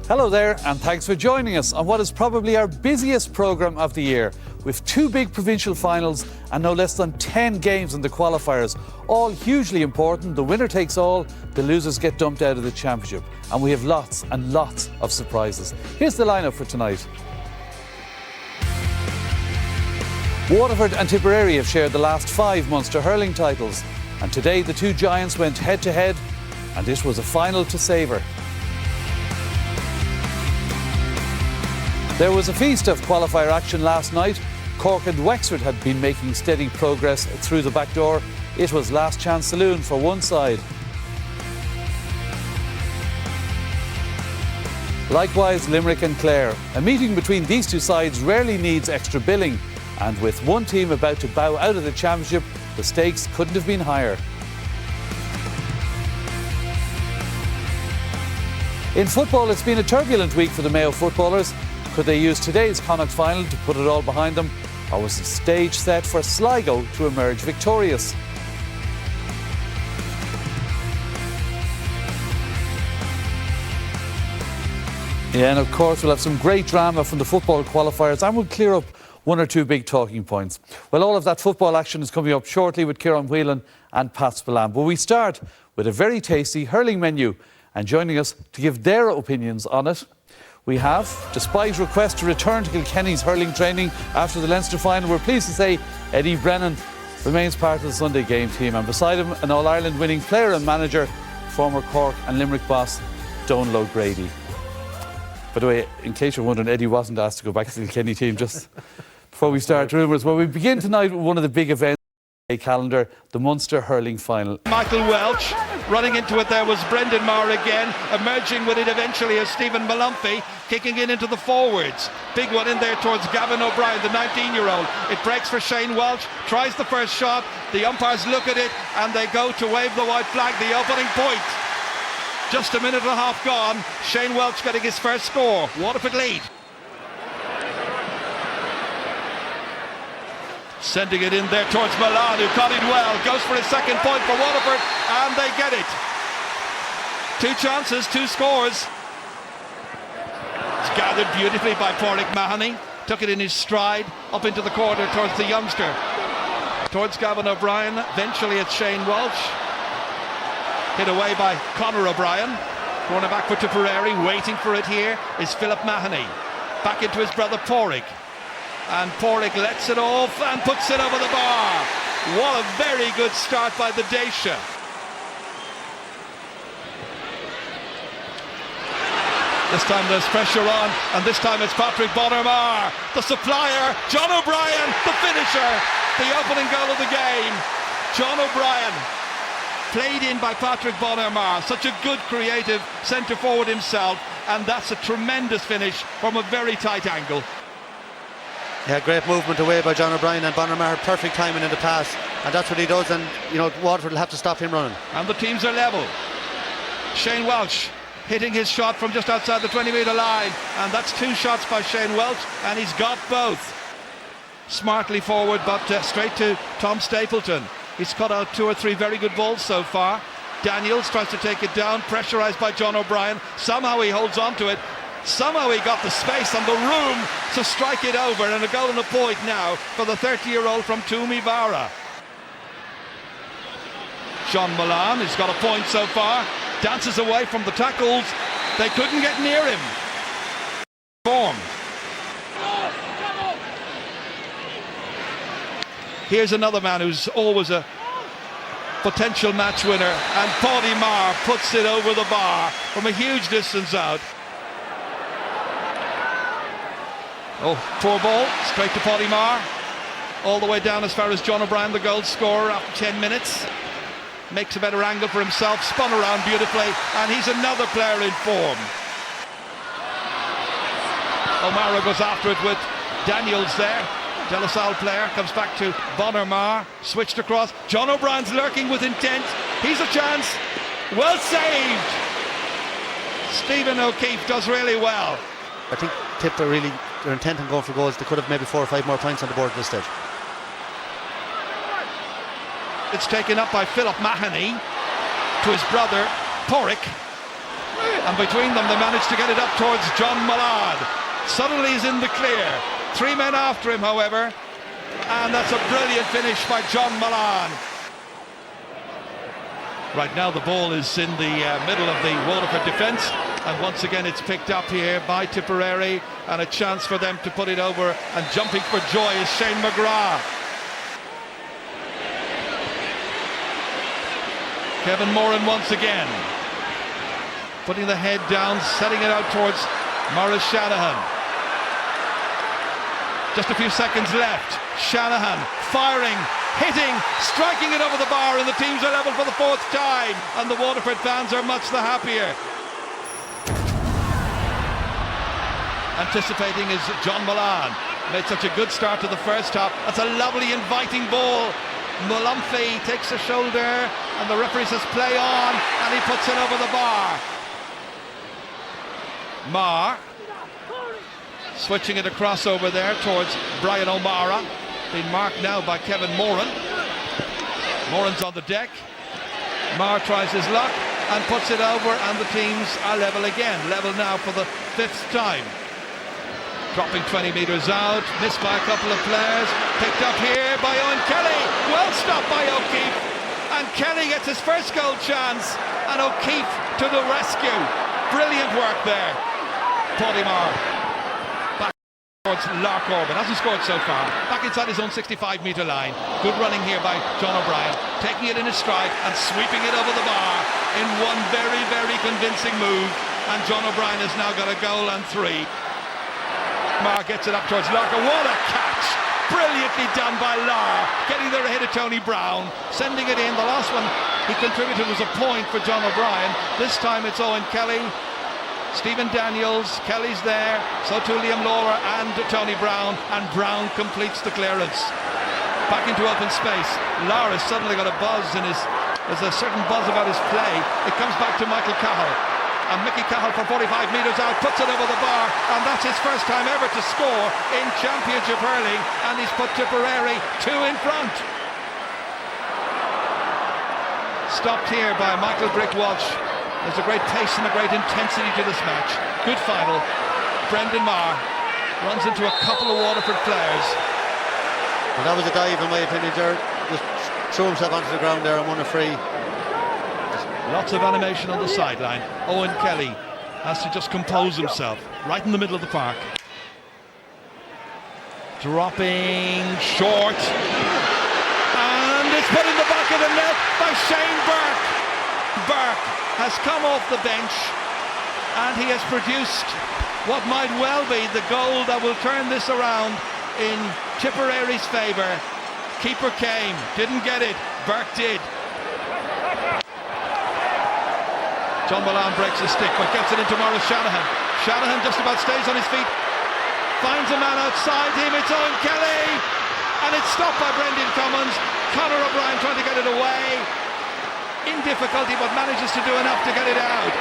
Hello there, and thanks for joining us on what is probably our busiest programme of the year, with 2 big provincial finals and no less than 10 games in the qualifiers, all hugely important. The winner takes all, the losers get dumped out of the championship, and we have lots and lots of surprises. Here's the lineup for tonight. Waterford and Tipperary have shared the last 5 Munster hurling titles, and today the 2 giants went head to head, and it was a final to savour. There was a feast of qualifier action last night. Cork and Wexford had been making steady progress through the back door. It was last chance saloon for one side. Likewise, Limerick and Clare. A meeting between these 2 sides rarely needs extra billing, and with one team about to bow out of the championship, the stakes couldn't have been higher. In football, it's been a turbulent week for the Mayo footballers. Could they use today's Connacht final to put it all behind them, or was the stage set for Sligo to emerge victorious? Yeah, and of course we'll have some great drama from the football qualifiers, and we'll clear up 1 or 2 big talking points. Well, all of that football action is coming up shortly with Kieran Whelan and Pat Spillane. But we start with a very tasty hurling menu, and joining us to give their opinions on it, we have, despite request to return to Kilkenny's hurling training after the Leinster final, we're pleased to say Eddie Brennan remains part of the Sunday game team, and beside him an All-Ireland winning player and manager, former Cork and Limerick boss Donal O'Grady. By the way, in case you're wondering, Eddie wasn't asked to go back to the Kilkenny team, just before we start rumours. Well, we begin tonight with one of the big events on the calendar, the Munster hurling final. Michael Welch running into it. There was Brendan Maher again, emerging with it eventually as Stephen Malumphey, kicking it into the forwards. Big one in there towards Gavin O'Brien, the 19-year-old. It breaks for Shane Welch, tries the first shot. The umpires look at it and they go to wave the white flag, the opening point. Just a minute and a half gone. Shane Welch getting his first score. Waterford lead. Sending it in there towards Milan, who caught it well. Goes for his second point for Waterford, and they get it. 2 chances, 2 scores. It's gathered beautifully by Pádraig Mahoney. Took it in his stride, up into the corner towards the youngster. Towards Gavin O'Brien, eventually it's Shane Welch. Hit away by Conor O'Brien. Corner back for Tipperary, waiting for it here is Philip Mahoney. Back into his brother Pádraig. And Pádraig lets it off and puts it over the bar. What a very good start by the Dacia. This time there's pressure on, and this time it's Patrick Bonner-Maher, the supplier. John O'Brien, the finisher. The opening goal of the game. John O'Brien, played in by Patrick Bonner-Maher. Such a good creative centre forward himself, and that's a tremendous finish from a very tight angle. Yeah, great movement away by John O'Brien, and Bonner-Maher, perfect timing in the pass, and that's what he does, and you know Waterford will have to stop him running. And the teams are level. Shane Welch hitting his shot from just outside the 20-metre line, and that's 2 shots by Shane Welch, and he's got both. Smartly forward, but straight to Tom Stapleton. He's cut out 2 or 3 very good balls so far. Daniels tries to take it down, pressurised by John O'Brien. Somehow he holds on to it. Somehow he got the space and the room to strike it over, and a goal and a point now for the 30-year-old from Toomey Vara. Sean Milan has got a point so far, dances away from the tackles. They couldn't get near him. Formed. Here's another man who's always a potential match winner, and Pádraig Maher puts it over the bar from a huge distance out. Oh, poor ball, straight to Pádraig Maher, all the way down as far as John O'Brien, the goal scorer, after 10 minutes. Makes a better angle for himself, spun around beautifully, and he's another player in form. O'Mara goes after it with Daniels there. De La Salle player comes back to Bonner-Maher, switched across. John O'Brien's lurking with intent. He's a chance. Well saved. Stephen O'Keefe does really well. I think Tip are really, they're intent on going for goals. They could have maybe 4 or 5 more points on the board at this stage. It's taken up by Philip Mahoney to his brother Pádraig. And between them, they managed to get it up towards John Mullan. Suddenly he's in the clear. 3 men after him, however. And that's a brilliant finish by John Mullan. Right now the ball is in the middle of the Waterford defence, and once again it's picked up here by Tipperary, and a chance for them to put it over, and jumping for joy is Shane McGrath. Kevin Moran once again putting the head down, setting it out towards Maurice Shanahan. Just a few seconds left. Shanahan firing, hitting, striking it over the bar, and the teams are level for the 4th time, and the Waterford fans are much the happier. Anticipating is John Mullan. Made such a good start to the first half. That's a lovely inviting ball. Mulumphey takes a shoulder, and the referee says play on, and he puts it over the bar. Marr switching it across over there towards Brian O'Mara, being marked now by Kevin Moran. Moran's on the deck. Marr tries his luck and puts it over, and the teams are level again. Level now for the 5th time. Dropping 20 metres out, missed by a couple of players. Picked up here by Owen Kelly. Well stopped by O'Keefe. And Kelly gets his first goal chance, and O'Keefe to the rescue. Brilliant work there. Paddy Marr. Towards Lark Orban, hasn't scored so far. Back inside his own 65-metre line. Good running here by John O'Brien, taking it in his stride and sweeping it over the bar in one very, very convincing move. And John O'Brien has now got a goal and 3. Marr gets it up towards Lark. What a catch! Brilliantly done by Lark, getting there ahead of Tony Brown, sending it in. The last one he contributed was a point for John O'Brien. This time it's Owen Kelly. Stephen Daniels, Kelly's there, so too Liam Laura and Tony Brown, and Brown completes the clearance. Back into open space. Laura's suddenly got a buzz in his, there's a certain buzz about his play. It comes back to Michael Cahill, and Mickey Cahill from 45 metres out puts it over the bar, and that's his first time ever to score in Championship hurling, and he's put Tipperary 2 in front. Stopped here by Michael Brick Walsh. There's a great pace and a great intensity to this match. Good final. Brendan Marr runs into a couple of Waterford players. Well, that was a dive in my opinion there. Just threw himself onto the ground there and won a free. Lots of animation on the sideline. Owen Kelly has to just compose himself right in the middle of the park. Dropping short. And it's put in the back of the net by Shane Burke. Burke has come off the bench, and he has produced what might well be the goal that will turn this around in Tipperary's favour. Keeper came, didn't get it, Burke did. John Mullan breaks the stick but gets it into Maurice Shanahan. Shanahan just about stays on his feet, finds a man outside him, it's Owen Kelly, and it's stopped by Brendan Cummins. Conor O'Brien trying to get it away, in difficulty, but manages to do enough to get it out.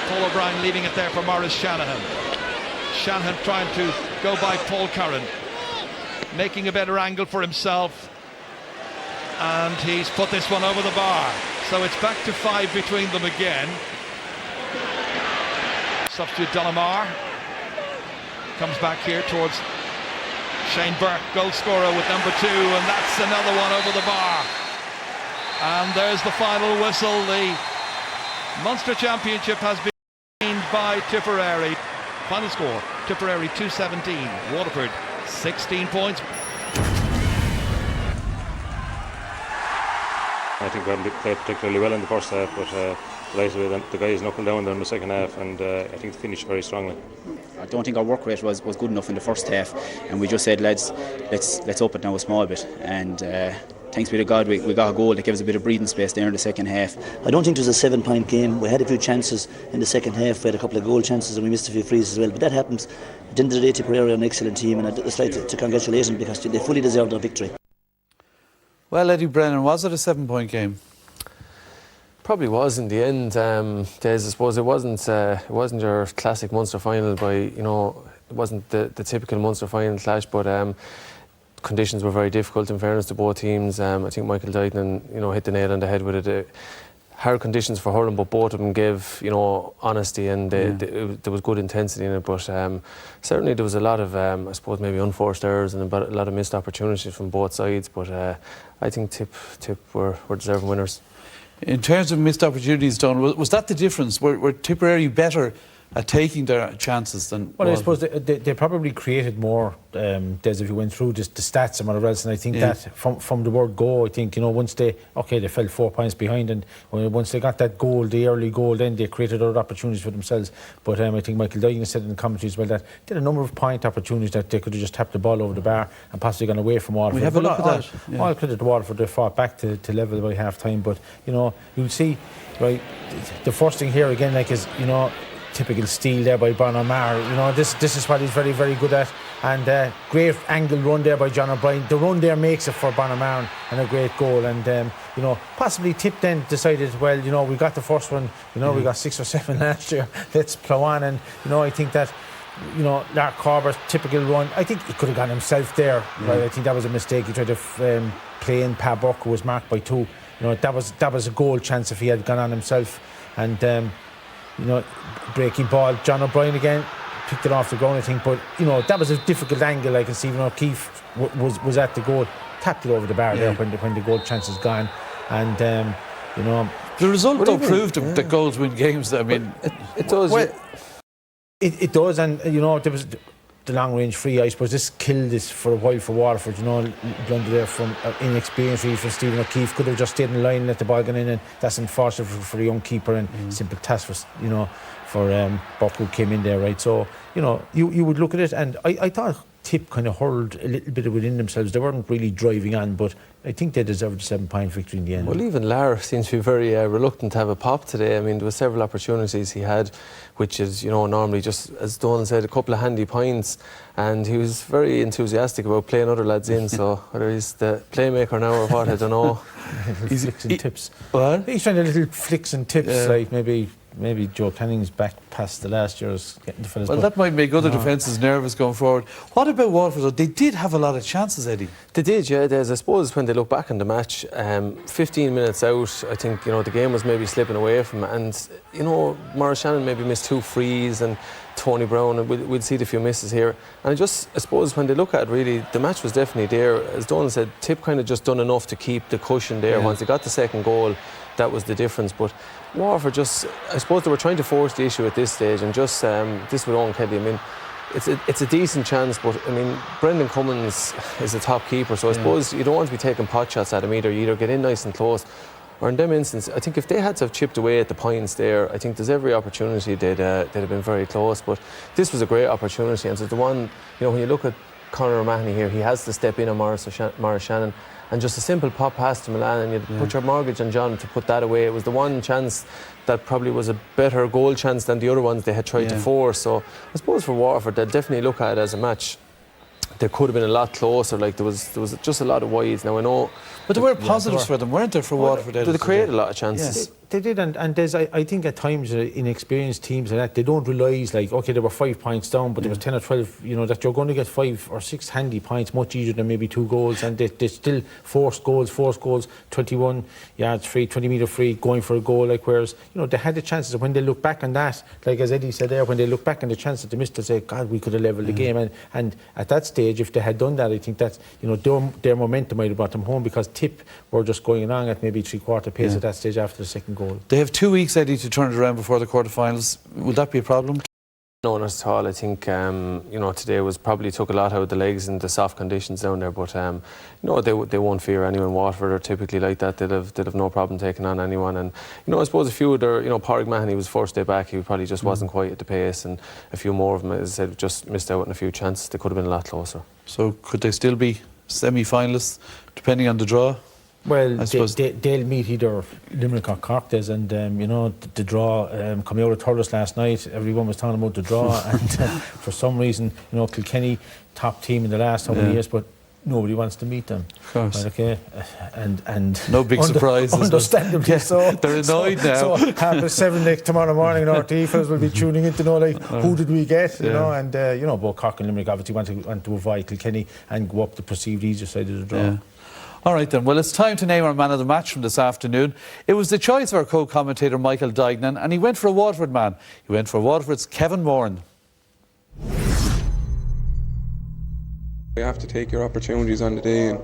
Paul O'Brien leaving it there for Maurice Shanahan. Shanahan trying to go by Paul Curran, making a better angle for himself, and he's put this one over the bar. So it's back to 5 between them again. Substitute Donamar comes back here towards Shane Burke, goal scorer with number 2, and that's another one over the bar. And there's the final whistle. The Munster Championship has been gained by Tipperary. Final score, Tipperary 217, Waterford 16 points. I think we haven't played particularly well in the first half, but the guys knuckled down there in the second half, and I think they finished very strongly. I don't think our work rate was good enough in the first half, and we just said, lads, let's up it now a small bit, and thanks be to God we got a goal that gave us a bit of breathing space there in the second half. I don't think it was a 7-point game. We had a few chances in the second half. We had a couple of goal chances and we missed a few frees as well, but that happens. At the end of the day, Tipperary are an excellent team, and I'd just like to congratulate them because they fully deserved their victory. Well, Eddie Brennan, was it a 7-point game? Probably was in the end. Des, I suppose it wasn't your classic Munster final. It wasn't the typical Munster final clash, but conditions were very difficult, in fairness to both teams. I think Michael Dykman, hit the nail on the head with it. Hard conditions for hurling, but both of them gave, honesty, and there was good intensity in it. But certainly there was a lot of, I suppose, maybe unforced errors and a lot of missed opportunities from both sides. But I think Tip were deserving winners. In terms of missed opportunities, Don, was that the difference? Were Tipperary better at taking their chances than... Well, I suppose they probably created more, Des, if you went through just the stats and whatever else, and I think that from the word go, I think, once they fell 4 points behind, and once they got that goal, the early goal, then they created other opportunities for themselves. But I think Michael Dygnan said in the commentary as well that they had a number of point opportunities that they could have just tapped the ball over the bar and possibly gone away from Waterford. We have a look at that. All credit to Waterford, they fought back to level by half time, but, you'll see, right, the first thing here again, is, typical steal there by Bon Omar. This is what he's very, very good at. And great angle run there by John O'Brien. The run there makes it for Bon Omar and a great goal. And, possibly Tip then decided, well, we got the first one. We got 6 or 7 last year. Let's plough on. And, I think that, Lark Corber's typical run, I think he could have gone himself there. Right? I think that was a mistake. He tried to play in Pa Burke, who was marked by 2. That was a goal chance if he had gone on himself. And, breaking ball, John O'Brien again picked it off the ground, I think, but that was a difficult angle. I can see O'Keefe was at the goal, tapped it over the bar there when the goal chance is gone, and the result though proved that goals win games. I mean, it does. Well, it does, and there was the long range free. I suppose this killed this for a while for Waterford. Blunder there from inexperience really from Stephen O'Keefe. Could have just stayed in line and let the ball go in, and that's unfortunate for the young keeper, and simple task for Buck, who came in there, right? So you would look at it, and I thought Tip kind of hurled a little bit within themselves. They weren't really driving on, but I think they deserved a 7-point victory in the end. Well, even Lar seems to be very reluctant to have a pop today. I mean, there were several opportunities he had, which is, normally just, as Donald said, a couple of handy points, and he was very enthusiastic about playing other lads in, so whether he's the playmaker now or what, I don't know. Flicks and tips. What? He's trying to little flicks and tips, like maybe Joe Canning's back past the last year's getting the fellas. Well, that might make other defences nervous going forward. What about Waterford? They did have a lot of chances, Eddie. They did, yeah. I suppose when they look back on the match, 15 minutes out, I think the game was maybe slipping away from it, and Maurice Shannon maybe missed 2 frees, and Tony Brown, and we'll see the few misses here. And I suppose when they look at it, really, the match was definitely there. As Donald said, Tip kind of just done enough to keep the cushion there. Once they got the second goal, that was the difference. But Waterford I suppose they were trying to force the issue at this stage, and just this with Owen Kelly, I mean, it's a decent chance, but I mean, Brendan Cummins is the top keeper, so I suppose you don't want to be taking pot shots at him either. You either get in nice and close, or in them instances, I think if they had to have chipped away at the points there, I think there's every opportunity they'd have been very close. But this was a great opportunity, and so the one, when you look at Conor O'Mahony here, he has to step in on Maurice Shannon, and just a simple pop pass to Milan, and you put your mortgage on John to put that away. It was the one chance that probably was a better goal chance than the other ones they had tried to force. So I suppose for Waterford, they'll definitely look at it as a match. They could have been a lot closer. Like there was just a lot of wides. Now I know, but there were positives for them, weren't there, for Waterford? They created a lot of chances. They did, and there's, I think at times inexperienced teams like that, they don't realise, like, okay, they were 5 points down, but there was 10 or 12, that you're going to get 5 or 6 handy points much easier than maybe 2 goals, and they still forced goals, 21 yards free, 20 metre free, going for a goal, like, whereas, they had the chances. When they look back on that, like as Eddie said there, when they look back on the chance that they missed, they say, God, we could have levelled the game, and at that stage, if they had done that, I think that, their momentum might have brought them home, because Tip were just going along at maybe 3/4 pace at that stage after the second goal. They have 2 weeks, Eddie, to turn it around before the quarterfinals. Would that be a problem? No, not at all. I think today probably took a lot out of the legs in the soft conditions down there. But they won't fear anyone. Waterford are typically like that. They'd have no problem taking on anyone. And I suppose a few of their, Pádraig Mahoney was first day back. He probably just wasn't quite at the pace, and a few more of them, as I said, just missed out on a few chances. They could have been a lot closer. So could they still be semi-finalists, depending on the draw? Well, they'll meet either Limerick or Cork, and the draw coming out of Thurles last night, everyone was talking about the draw, and for some reason, Kilkenny, top team in the last how many years, but nobody wants to meet them. Of course. Right, okay, and no big surprise. Understandably so. They're annoyed now. So 7:30 tomorrow morning, RTE fellas will be tuning in to know who did we get, you know, and both Cork and Limerick obviously want to avoid Kilkenny and go up the perceived easier side of the draw. Yeah. All right then, well it's time to name our man of the match from this afternoon. It was the choice of our co-commentator Michael Dignan, and he went for a Waterford man. He went for Waterford's Kevin Moran. You have to take your opportunities on the day, and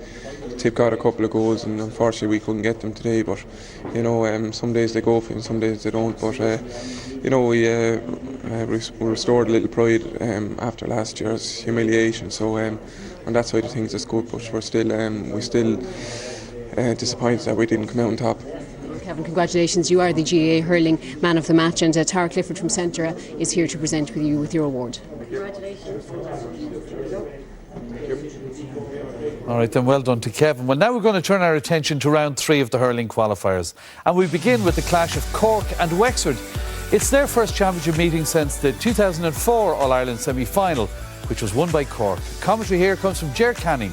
Tip got a couple of goals and unfortunately we couldn't get them today, but you know, some days they go for you and some days they don't, but you know, we restored a little pride after last year's humiliation, so on that side of things it's good, but we're still disappointed that we didn't come out on top. Kevin, congratulations, you are the GAA hurling man of the match, and Tara Clifford from Centra is here to present with you with your award. Congratulations. All right then, well done to Kevin. Well, now we're going to turn our attention to round 3 of the hurling qualifiers, and we begin with the clash of Cork and Wexford. It's their first championship meeting since the 2004 All-Ireland semi-final, which was won by Cork. Commentary here comes from Ger Canning.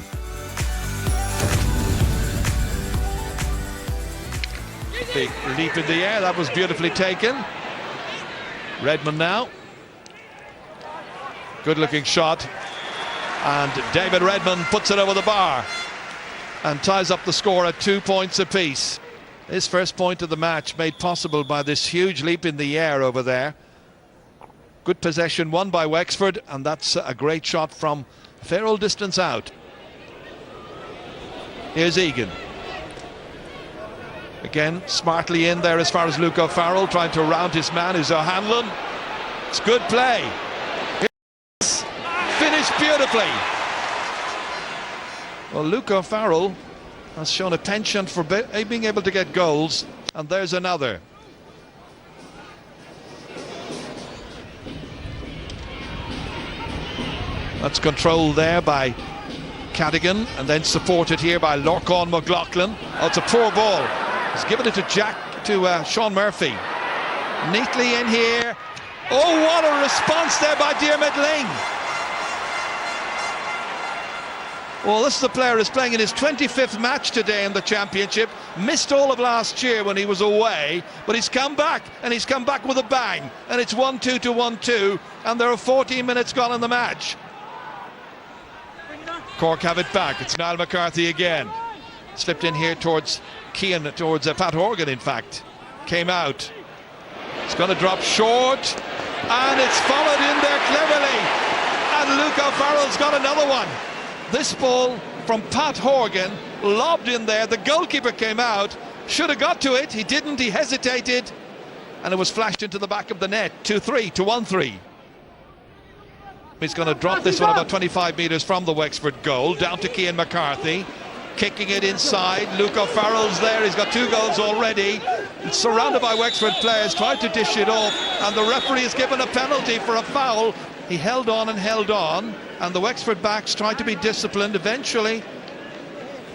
Big leap in the air, that was beautifully taken. Redmond now. Good looking shot. And David Redmond puts it over the bar and ties up the score at 2 points apiece. His first point of the match made possible by this huge leap in the air over there. Good possession won by Wexford, and that's a great shot from a fair old distance out. Here's Egan. Again, smartly in there as far as Luke O'Farrell, trying to round his man, who's O'Hanlon. It's good play. Finished beautifully. Well, Luke O'Farrell has shown a penchant for being able to get goals, and there's another. That's controlled there by Cadigan, and then supported here by Lorcan McLaughlin. Oh, it's a poor ball. He's given it to Sean Murphy. Neatly in here. Oh, what a response there by Diarmuid Ling. Well, this is the player who's playing in his 25th match today in the championship. Missed all of last year when he was away, but he's come back, and he's come back with a bang. And it's 1-2 to 1-2, and there are 14 minutes gone in the match. Cork have it back. It's Niall McCarthy again. Slipped in here towards Keane, towards Pat Horgan, in fact. Came out. It's going to drop short, and it's followed in there cleverly. And Luke O'Farrell's got another one. This ball from Pat Horgan, lobbed in there. The goalkeeper came out, should have got to it. He didn't, he hesitated, and it was flashed into the back of the net. 2-3 to 1-3. He's going to drop this one about 25 metres from the Wexford goal, down to Cian McCarthy. Kicking it inside. Luke O'Farrell's there, he's got 2 goals already. It's surrounded by Wexford players, tried to dish it off, and the referee has given a penalty for a foul. He held on, and the Wexford backs tried to be disciplined. Eventually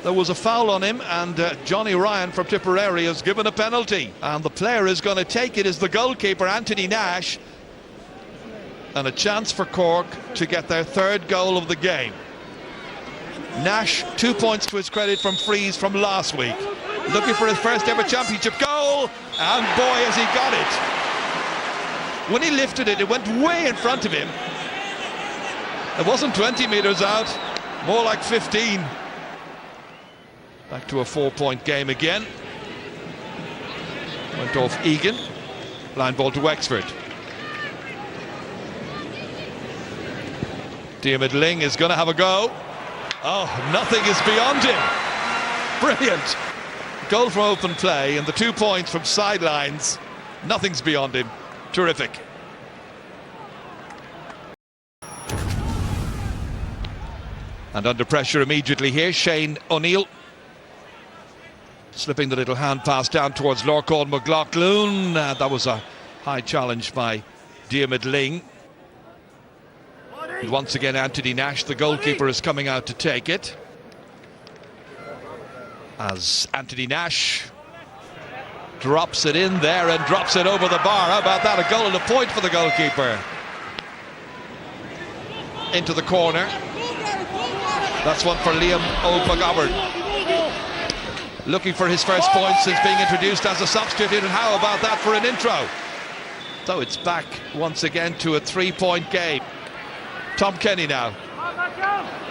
there was a foul on him, and Johnny Ryan from Tipperary has given a penalty, and the player is going to take it is the goalkeeper Anthony Nash, and a chance for Cork to get their 3rd goal of the game. Nash, 2 points to his credit from frees from last week, looking for his first ever championship goal, and boy has he got it. When he lifted it, it went way in front of him. It wasn't 20 metres out, more like 15. Back to a 4-point game again. Went off Egan. Line ball to Wexford. Diarmuid Ling is going to have a go. Oh, nothing is beyond him. Brilliant. Goal from open play, and the 2 points from sidelines. Nothing's beyond him. Terrific. And under pressure immediately here, Shane O'Neill slipping the little hand pass down towards Lorcan McLaughlin. That was a high challenge by Diarmuid Ling. And once again Anthony Nash, the goalkeeper, is coming out to take it. As Anthony Nash drops it in there and drops it over the bar. How about that? A goal and a point for the goalkeeper. Into the corner. That's one for Liam O'Bagobert. Looking for his first point since being introduced as a substitute, and how about that for an intro? So it's back once again to a 3-point game. Tom Kenny now.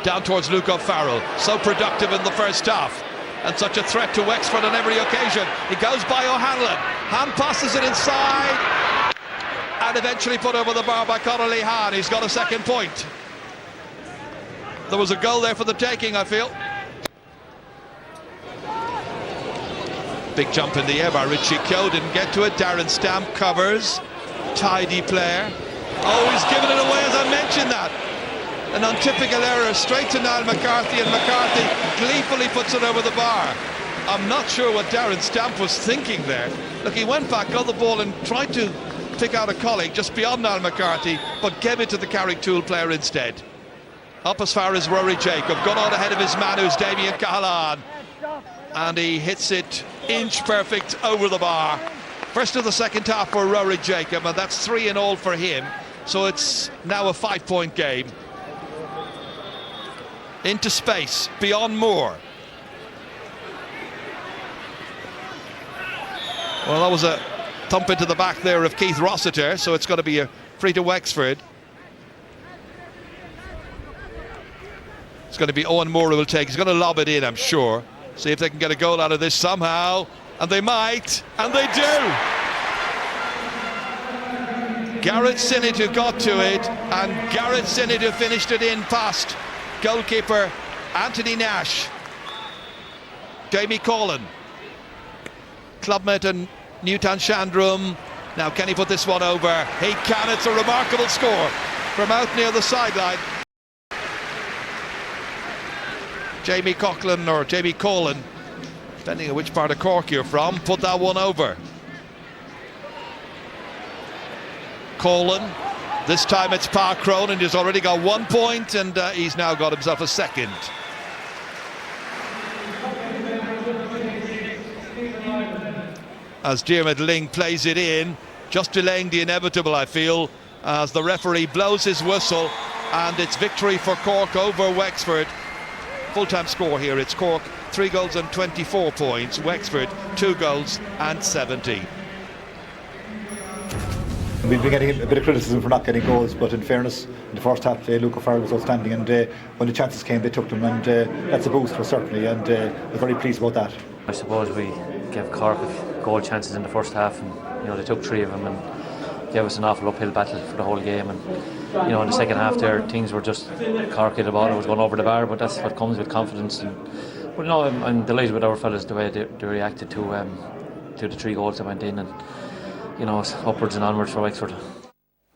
Down towards Luke O'Farrell. So productive in the first half. And such a threat to Wexford on every occasion. He goes by O'Hanlon. Hand passes it inside. And eventually put over the bar by Connolly Hahn. He's got a second point. There was a goal there for the taking, I feel. Big jump in the air by Richie Keogh. Didn't get to it. Darren Stamp covers. Tidy player. Oh, he's given it away, as I mentioned that. An untypical error straight to Niall McCarthy, and McCarthy gleefully puts it over the bar. I'm not sure what Darren Stamp was thinking there. Look, he went back, got the ball and tried to pick out a colleague just beyond Niall McCarthy, but gave it to the Carricktool player instead. Up as far as Rory Jacob, got on ahead of his man, who's Damien Cahalane, and he hits it inch perfect over the bar. First of the second half for Rory Jacob, and that's 3 in all for him. So it's now a 5-point game. Into space, beyond Moore. Well, that was a thump into the back there of Keith Rossiter, so it's going to be a free to Wexford. It's going to be Owen Moore who will take. He's going to lob it in, I'm sure. See if they can get a goal out of this somehow. And they might, and they do. Garrett Sinnott who got to it, and Garrett Sinnott who finished it in past goalkeeper Anthony Nash. Jamie Collin, clubmate and Newtown Shandrum. Now can he put this one over? He can. It's a remarkable score from out near the sideline. Jamie Coughlin, or Jamie Collin, depending on which part of Cork you're from, put that one over. Collin, this time it's Park Cronin, he's already got 1 point, and he's now got himself a second. As Diarmuid Ling plays it in, just delaying the inevitable, I feel, as the referee blows his whistle, and it's victory for Cork over Wexford. Full-time score here, it's Cork 3 goals and 24 points, Wexford 2 goals and 17. We've been getting a bit of criticism for not getting goals, but in fairness, in the first half, Luke O'Farrell was outstanding, and when the chances came, they took them, and that's a boost for certainly, and we're very pleased about that. I suppose we gave Cork goal chances in the first half, and they took 3 of them and gave us an awful uphill battle for the whole game. And in the second half there, things were just Cork hit the ball, it was going over the bar, but that's what comes with confidence. But no, I'm delighted with our fellas the way they reacted to the 3 goals that went in, and it's upwards and onwards for Wexford.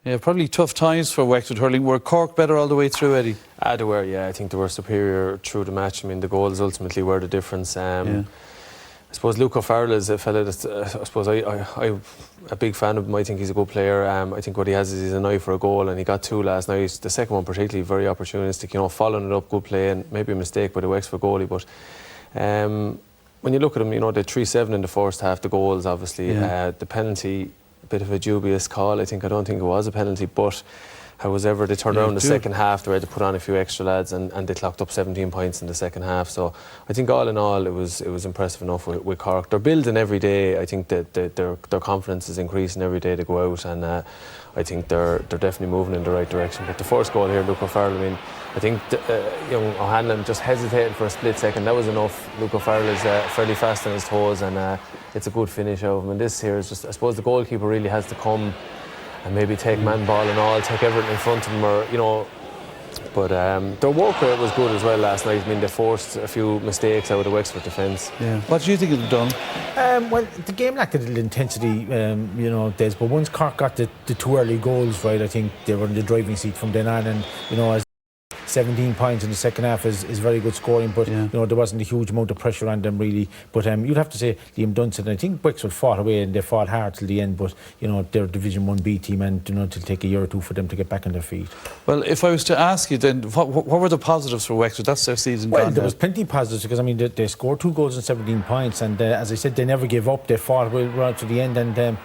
Yeah, probably tough times for Wexford hurling. Were Cork better all the way through, Eddie? They were, yeah. I think they were superior through the match. I mean, the goals ultimately were the difference. I suppose Luke O'Farrell is a fella that's, I suppose I'm a big fan of him. I think he's a good player. I think what he has is he's an eye for a goal, and he got 2 last night. The second one particularly very opportunistic, following it up, good play, and maybe a mistake by the Wexford goalie. But when you look at him, the 3-7 in the first half, the goals obviously, the penalty, a bit of a dubious call. I don't think it was a penalty, but however they turned around the second half, they had to put on a few extra lads, and they clocked up 17 points in the second half. So I think all in all, it was impressive enough with Cork. They're building every day. I think that their confidence is increasing every day they go out, and I think they're definitely moving in the right direction. But the first goal here, Luke O'Farrell, I think young O'Hanlon just hesitated for a split second. That was enough. Luke O'Farrell is fairly fast on his toes, and it's a good finish out of him. And this here is just, I suppose the goalkeeper really has to come and maybe take man ball and all, take everything in front of him, or But their work rate was good as well last night. They forced a few mistakes out of the Wexford defence. Yeah. What do you think of them, Don? Well, the game lacked a little intensity, Des. But once Cork got the 2 early goals, right, I think they were in the driving seat from then on. And as 17 points in the second half is very good scoring, but there wasn't a huge amount of pressure on them really. But you'd have to say Liam Dunson, I think Wexford fought away and they fought hard till the end, but they're a Division 1B team, and it'll take a year or two for them to get back on their feet. Well, if I was to ask you then, what were the positives for Wexford? That's their season gone. Well, there was plenty of positives, because they scored 2 goals and 17 points, and as I said, they never gave up. They fought right to the end, and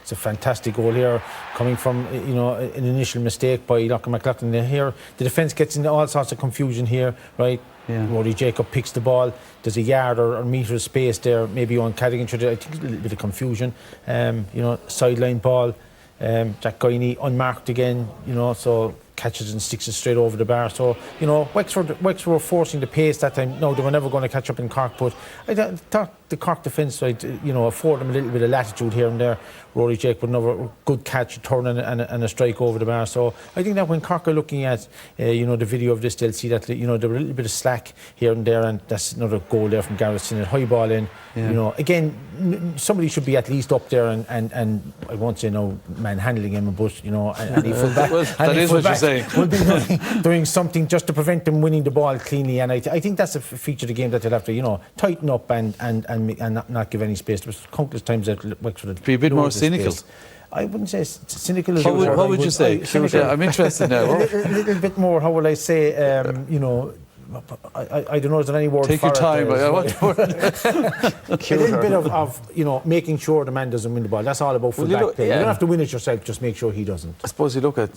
it's a fantastic goal here coming from an initial mistake by Lachlan McLaughlin. Here the defence gets in all sorts of confusion here, right? Yeah. Rory Jacob picks the ball. There's a yard or metre of space there. Maybe on Cadigan. I think a little bit of confusion. Sideline ball. Jack Guiney unmarked again. So catches and sticks it straight over the bar. So Wexford were forcing the pace that time. No, they were never going to catch up in Cork. But I thought the Cork defence, afford them a little bit of latitude here and there. Rory Jacob with another good catch, a turn and a strike over the bar. So I think that when Cork are looking at the video of this, they'll see that there were a little bit of slack here and there, and that's another goal there from Gareth Sinnott. High ball in. Yeah. Again, somebody should be at least up there and I won't say no manhandling him, but any fullback. That is what you're saying. Will be doing something just to prevent them winning the ball cleanly, and I think that's a feature of the game that they'll have to tighten up and not give any space. There was countless times that Wexford be a bit more cynical. I wouldn't say cynical. What would you say? I'm interested now. A little bit more. How will I say? I don't know. Is there any word? Take your time. A little bit of making sure the man doesn't win the ball. That's all about full-back play. You don't have to win it yourself. Just make sure he doesn't. I suppose you look at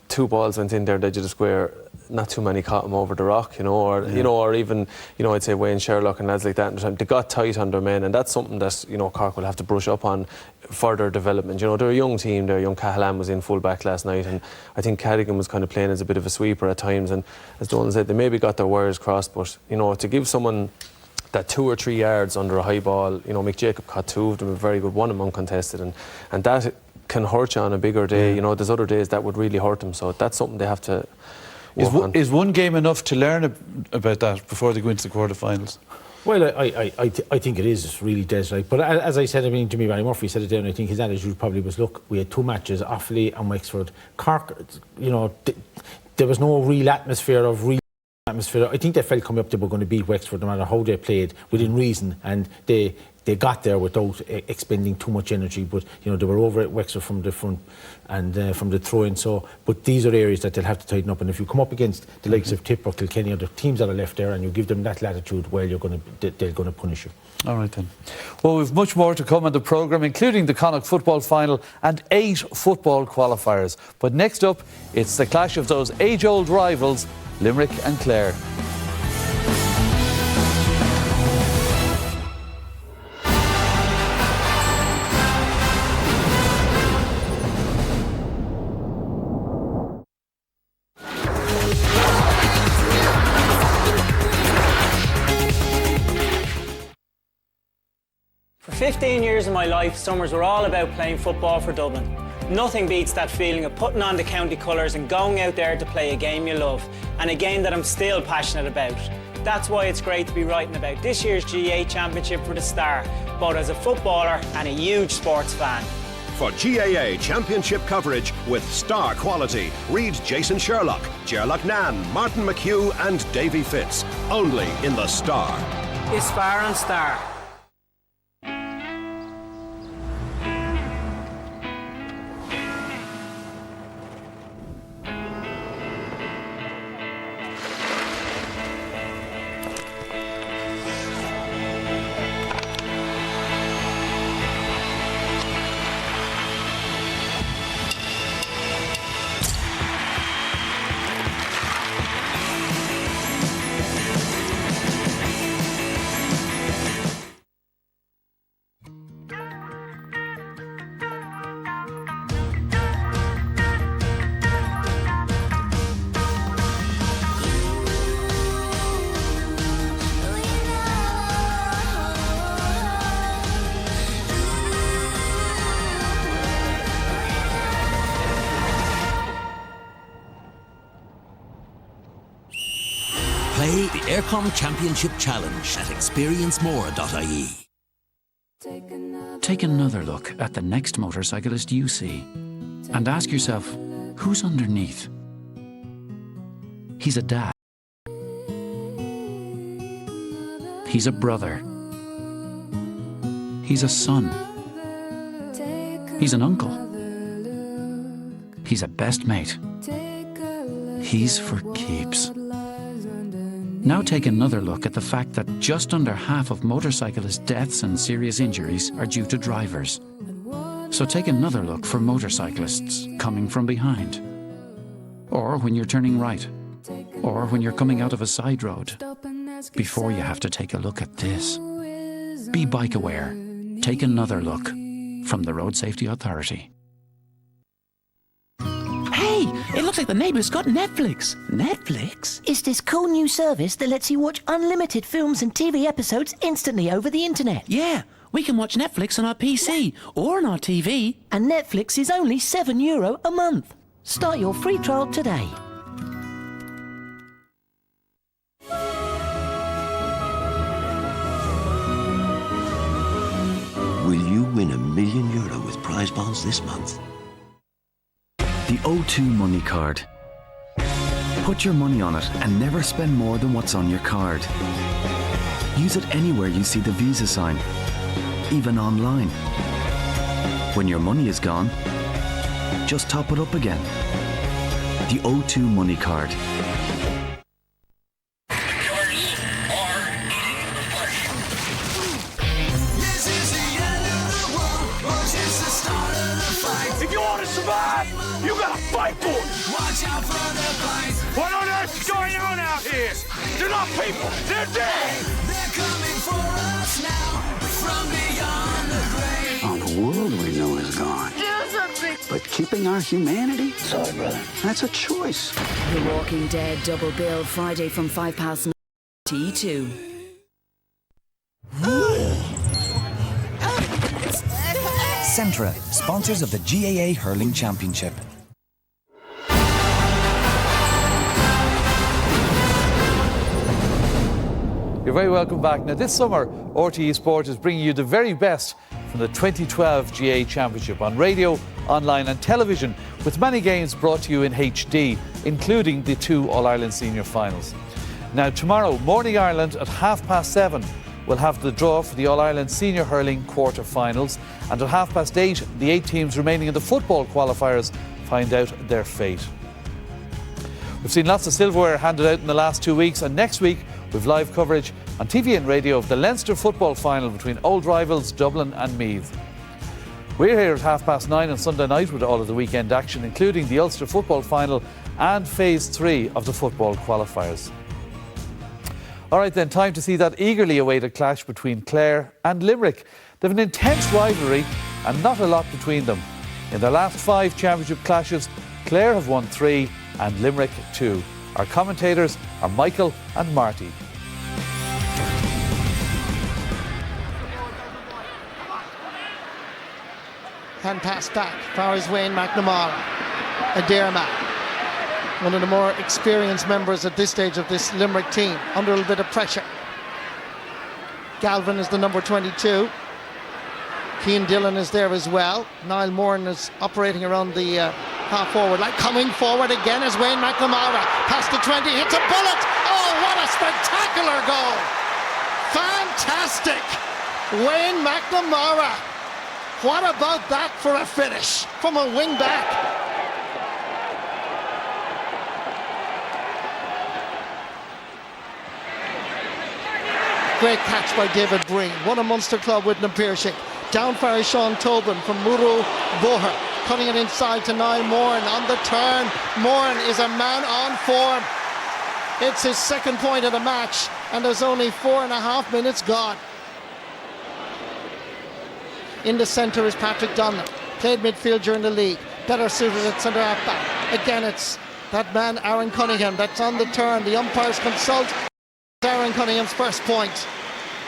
2 balls went in there, edge of the square. Not too many caught him over the rock, or even I'd say Wayne Sherlock and lads like that. They got tight on their men, and that's something that Cork will have to brush up on further development. They're a young team. They're young. Cahallam was in full back last night, and I think Cadigan was kind of playing as a bit of a sweeper at times. And as Donald said, they maybe got their wires crossed, but to give someone that 2 or 3 yards under a high ball, Mick Jacob caught 2 of them, a very good one, uncontested, and that can hurt you on a bigger day. There's other days that would really hurt them. So that's something they have to. Is one game enough to learn about that before they go into the quarterfinals? Well, I think it is. It's really dead right. But as I said, Jimmy Barry Murphy said it there, and I think his attitude probably was, look, we had 2 matches, Offaly and Wexford. Cork, there was no real atmosphere. I think they felt coming up they were going to beat Wexford no matter how they played within reason, and they got there without expending too much energy. But they were over at Wexford from the front and from the throw-in. But these are areas that they'll have to tighten up. And if you come up against the likes of Tip or Kilkenny or the teams that are left there, and you give them that latitude, well, they're going to punish you. All right then. Well, we've much more to come on the programme, including the Connacht football final and 8 football qualifiers. But next up, it's the clash of those age-old rivals, Limerick and Clare. For 15 years of my life, summers were all about playing football for Dublin. Nothing beats that feeling of putting on the county colours and going out there to play a game you love, and a game that I'm still passionate about. That's why it's great to be writing about this year's GAA Championship for the Star, both as a footballer and a huge sports fan. For GAA Championship coverage with star quality, read Jason Sherlock, Gerlach Nan, Martin McHugh and Davy Fitz, only in the Star. It's Far and Star. Play the Aircom Championship Challenge at experiencemore.ie. Take another look at the next motorcyclist you see and ask yourself, who's underneath? He's a dad. He's a brother. He's a son. He's an uncle. He's a best mate. He's for keeps. Now take another look at the fact that just under half of motorcyclist deaths and serious injuries are due to drivers. So take another look for motorcyclists coming from behind, or when you're turning right, or when you're coming out of a side road, before you have to take a look at this. Be bike aware. Take another look. From the Road Safety Authority. Hey, it looks like the neighbour's got Netflix. Netflix? It's this cool new service that lets you watch unlimited films and TV episodes instantly over the internet. Yeah, we can watch Netflix on our PC or on our TV. And Netflix is only €7 a month. Start your free trial today. Will you win €1 million with prize bonds this month? The O2 Money Card. Put your money on it and never spend more than what's on your card. Use it anywhere you see the Visa sign, even online. When your money is gone, just top it up again. The O2 Money Card. If you want to survive, you gotta fight for it. Watch out for the fight. What on earth is going on out here? They're not people, they're dead. They're coming for us now from beyond the grave. Oh, the world we know is gone. But keeping our humanity? Sorry, brother. That's a choice. The Walking Dead double bill Friday from 9:05 T2. Centra, sponsors of the GAA Hurling Championship. You're very welcome back. Now, this summer, RTE Sport is bringing you the very best from the 2012 GAA Championship on radio, online and television, with many games brought to you in HD, including the 2 All-Ireland Senior Finals. Now, tomorrow, Morning Ireland at 7:30 will have the draw for the All-Ireland Senior Hurling Quarter-Finals, and at 8:30, the 8 teams remaining in the football qualifiers find out their fate. We've seen lots of silverware handed out in the last 2 weeks, and next week we've live coverage on TV and radio of the Leinster football final between old rivals Dublin and Meath. We're here at 9:30 on Sunday night with all of the weekend action, including the Ulster football final and Phase 3 of the football qualifiers. All right then, time to see that eagerly awaited clash between Clare and Limerick. They've an intense rivalry and not a lot between them. In their last 5 championship clashes, Clare have won 3 and Limerick 2. Our commentators are Michael and Marty. Hand pass back, far as Wayne McNamara. Aderma, one of the more experienced members at this stage of this Limerick team, under a little bit of pressure. Galvin is the number 22. Cian Dillon is there as well. Niall Moran is operating around the half forward line. Coming forward again is Wayne McNamara. Past the 20, hits a bullet. Oh, what a spectacular goal! Fantastic! Wayne McNamara. What about that for a finish from a wing back? Great catch by David Breen. Won a Munster club with Pearse. Down far is Sean Tobin from Muro Boher. Cutting it inside to Niall Moran on the turn. Moran is a man on form. It's his second point of the match, and there's only 4.5 minutes gone. In the centre is Patrick Donlan. Played midfield during the league. Better suited at centre half back. Again, it's that man Aaron Cunningham that's on the turn. The umpires consult. Aaron Cunningham's first point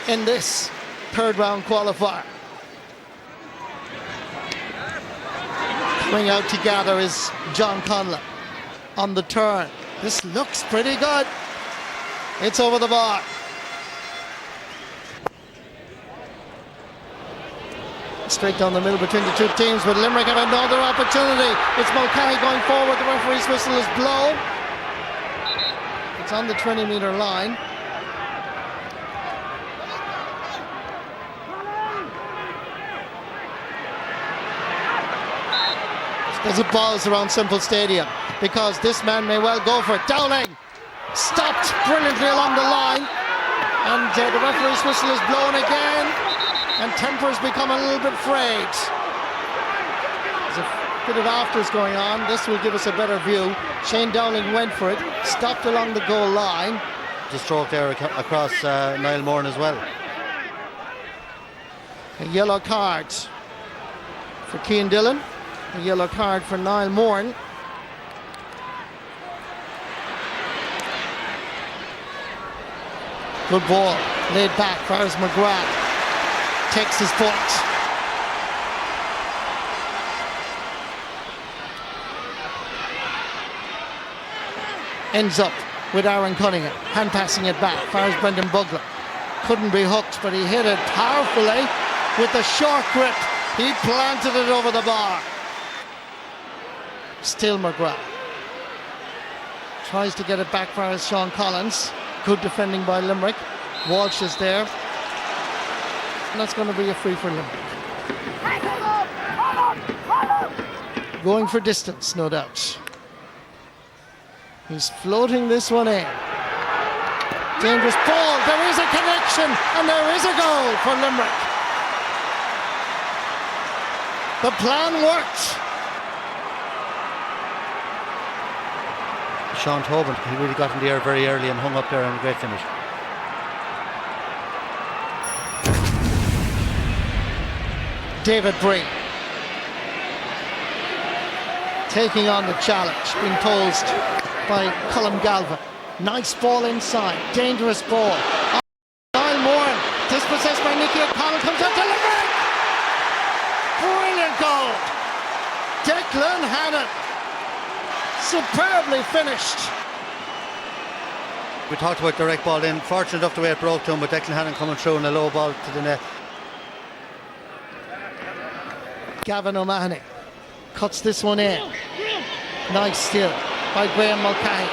in this third round qualifier. Coming out to gather is John Conlon on the turn. This looks pretty good. It's over the bar. Straight down the middle between the two teams, but Limerick have another opportunity. It's Mulcahy going forward. The referee's whistle is blown. It's on the 20-metre line. There's a buzz around Semple Stadium because this man may well go for it. Dowling stopped brilliantly along the line, and the referee's whistle is blown again, and tempers become a little bit frayed. There's a Bit of afters going on. This will give us a better view. Shane Dowling went for it, stopped along the goal line. The stroke there across Niall Moran as well. A yellow card for Cian Dillon. A yellow card for Niall Moran. Good ball, laid back. Fares McGrath takes his point. Ends up with Aaron Cunningham, hand passing it back. Fares Brendan Bugler. Couldn't be hooked, but he hit it powerfully with a short grip. He planted it over the bar. Still McGrath. Tries to get it back for Sean Collins. Good defending by Limerick. Walsh is there. And that's going to be a free for Limerick. Going for distance, no doubt. He's floating this one in. Dangerous ball. There is a connection and there is a goal for Limerick. The plan worked. Sean Tobin, he really got in the air very early and hung up there on a great finish. David Breen taking on the challenge, being posed by Colm Galvin. Nice ball inside, dangerous ball. Niall Moran, dispossessed by Nicky O'Connell, comes up to Limerick! Brilliant goal! Declan Hannon, superbly finished. We talked about direct ball in, fortunate enough the way it broke to him, but Declan Hannon coming through in a low ball to the net. Gavin O'Mahony cuts this one in. Nice steal by Graham Mulcahy,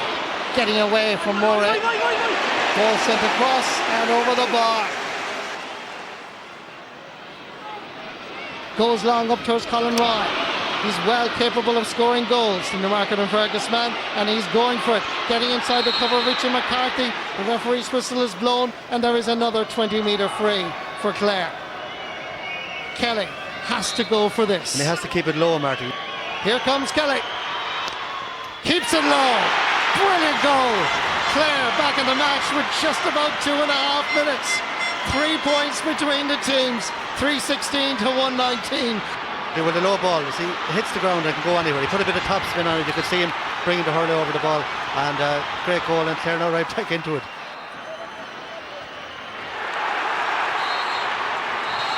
getting away from Moray. Ball sent across and over the bar. Goes long up towards Colin Ryan. He's well capable of scoring goals, the Newmarket and Fergus man, and he's going for it. Getting inside the cover of Richie McCarthy. The referee's whistle is blown, and there is another 20-metre free for Clare. Kelly has to go for this. And he has to keep it low, Martin. Here comes Kelly. Keeps it low. Brilliant goal. Clare back in the match with just about 2.5 minutes. 3 points between the teams. 316 to 119. With a low ball, you see, it hits the ground and can go anywhere. He put a bit of top spin on it. You could see him bringing the hurley over the ball. And great goal, and Clare now right back into it.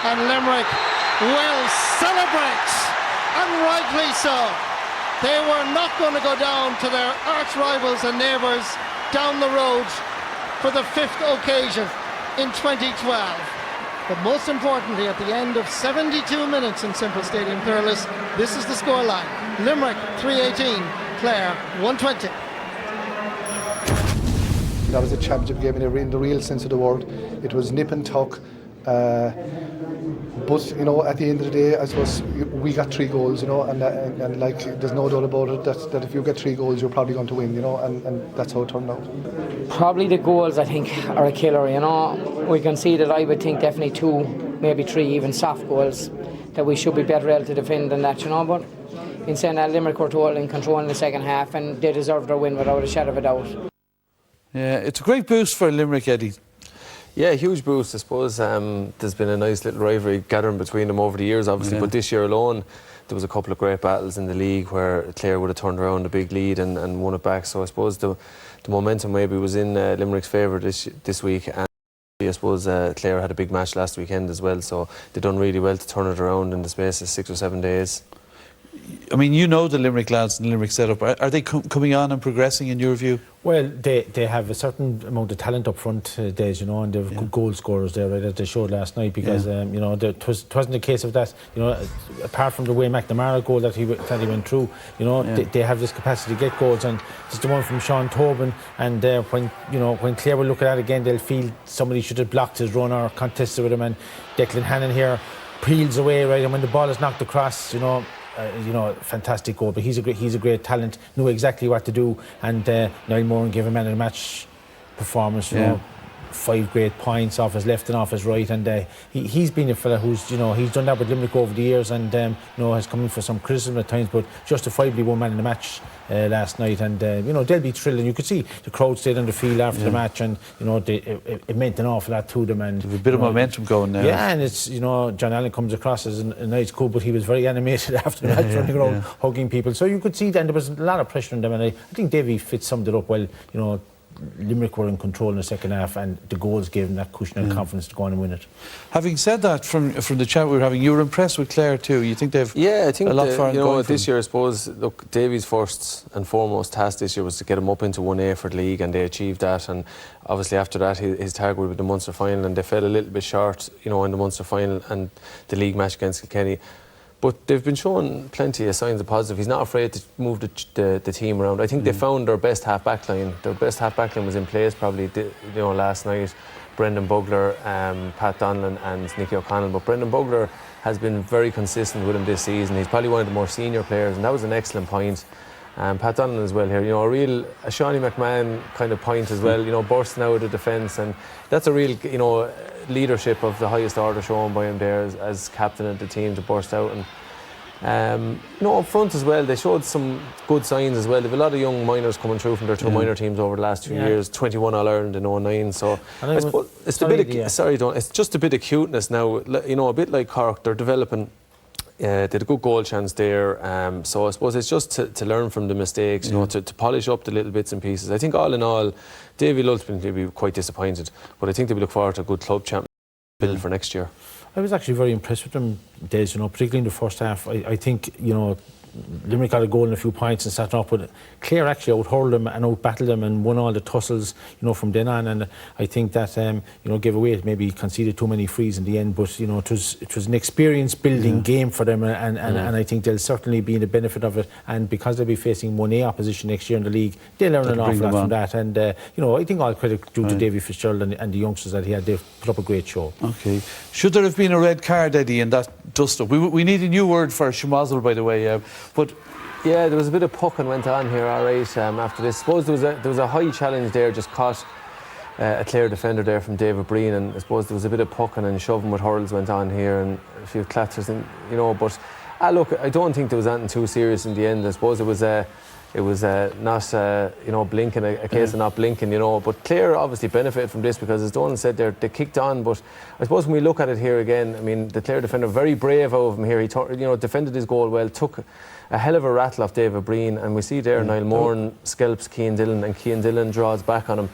And Limerick will celebrate, and rightly so. They were not going to go down to their arch rivals and neighbours down the road for the 5th occasion in 2012. But most importantly, at the end of 72 minutes in Semple Stadium, Thurles, this is the scoreline. Limerick 318, Clare 120. That was a championship game in the real sense of the word. It was nip and tuck. But you know, at the end of the day, I suppose we got 3 goals, you know, and like there's no doubt about it that if you get 3 goals, you're probably going to win, you know, and that's how it turned out. Probably the goals, I think, are a killer, you know. We can see that I would think definitely 2, maybe 3 even soft goals that we should be better able to defend than that, you know. But in saying that, Limerick were totally in control in the second half, and they deserved their win without a shadow of a doubt. Yeah, it's a great boost for Limerick, Eddie. Yeah, huge boost. I suppose there's been a nice little rivalry gathering between them over the years, obviously, but this year alone there was a couple of great battles in the league where Clare would have turned around a big lead and won it back. So I suppose the momentum maybe was in Limerick's favour this week, and I suppose Clare had a big match last weekend as well, so they've done really well to turn it around in the space of 6 or 7 days. I mean, you know the Limerick lads and the Limerick setup. Are they coming on and progressing in your view? Well, they have a certain amount of talent up front, Des, you know, and they've good goal scorers there, right, as they showed last night, because you know, it wasn't a case of that, you know, apart from the way McNamara goal that he went through, you know, they have this capacity to get goals, and just the one from Sean Tobin, and when Clare will look at that again, they'll feel somebody should have blocked his run or contested with him, and Declan Hannon here peels away, right, and when the ball is knocked across, you know, fantastic goal. But he's a great talent. Knew exactly what to do, and Niall Moran gave a man of the match performance. You know, 5 great points off his left and off his right, and he's been a fella who's, he's done that with Limerick over the years, and has come in for some criticism at times, but justifiably won man in the match last night, and they'll be thrilled, and you could see the crowd stayed on the field after the match, and it meant an awful lot to them, and a bit of momentum going now. Yeah, and it's John Allen comes across as a nice cool, but he was very animated after the match, running around hugging people, so you could see then there was a lot of pressure on them, and I think Davy Fitz summed it up well. Limerick were in control in the second half, and the goals gave them that cushion and confidence to go on and win it. Having said that, from the chat we were having, you were impressed with Clare too. You think they've I think a lot far going this year, I suppose, look, Davy's first and foremost task this year was to get him up into 1A for the league, and they achieved that, and obviously after that his target would be the Munster final, and they fell a little bit short in the Munster final and the league match against Kilkenny. But they've been showing plenty of signs of positive. He's not afraid to move the team around. I think they found their best half-back line. Their best half-back line was in place probably last night. Brendan Bugler, Pat Donlan and Nicky O'Connell. But Brendan Bugler has been very consistent with him this season. He's probably one of the more senior players, and that was an excellent point. Pat Donlan as well here, a Shawnee McMahon kind of point as well, bursting out of the defence, and that's a real, leadership of the highest order shown by him there as captain of the team to burst out. And up front as well, they showed some good signs as well. They have a lot of young minors coming through from their two minor teams over the last 2 years, 21 All-Ireland in 09, so it's just a bit of cuteness now, a bit like Cork, they're developing. They had a good goal chance there, so I suppose it's just to learn from the mistakes, to polish up the little bits and pieces. I think all in all, Davy will ultimately be quite disappointed, but I think they will look forward to a good club championship build for next year. I was actually very impressed with them, Des, particularly in the first half. I think, Limerick got a goal and a few points and sat up, but Clare actually out-hurled them and out-battled them and won all the tussles, from then on, and I think that, gave away, maybe conceded too many frees in the end, but, it was an experience-building game for them, and I think they'll certainly be in the benefit of it, and because they'll be facing 1A opposition next year in the league, they'll learn an awful lot from that, and, I think all credit due to Davy Fitzgerald and the youngsters that he had. They've put up a great show. Okay. Should there have been a red card, Eddie, in that dust-up? We need a new word for Schmozzle, by the way, but yeah, there was a bit of pucking went on here, all right, after this. I suppose there was a high challenge there, just caught a Clare defender there from David Breen, and I suppose there was a bit of pucking and shoving with hurls went on here, and a few clatters, and but look, I don't think there was anything too serious in the end. I suppose it was not blinking, a case of not blinking, but Clare obviously benefited from this because, as Donald said, they kicked on, but I suppose when we look at it here again, I mean, the Clare defender, very brave out of him here. He defended his goal well, took a hell of a rattle off David Breen, and we see there Niall Moran scalps Cian Dillon, and Cian Dillon draws back on him.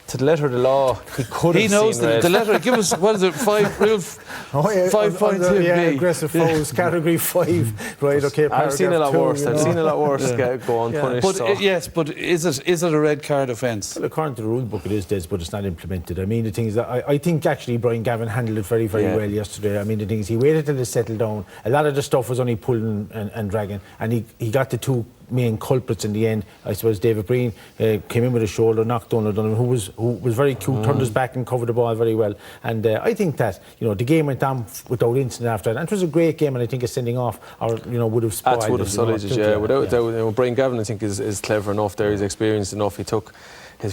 To the letter of the law, he could have knows seen red. The letter. Give us, what is it, 5 points? Aggressive fouls, category 5. Right, okay. I've seen a lot worse. I've seen a lot worse go unpunished. But yes, but is it a red card offence? Well, according to the rule book, it is, Des, but it's not implemented. I mean, the thing is that I think actually Brian Gavin handled it very, very well yesterday. I mean, the thing is, he waited till it settled down. A lot of the stuff was only pulling and dragging, and he got the two main culprits in the end. I suppose David Breen came in with a shoulder, knocked Donald Dunham, who was very cute, turned his back and covered the ball very well. And I think that the game went on without incident after that. And it was a great game, and I think a sending off would have spoiled. That would have sullied it, without doubt. Brian Gavin, I think, is clever enough there. He's experienced enough. He took a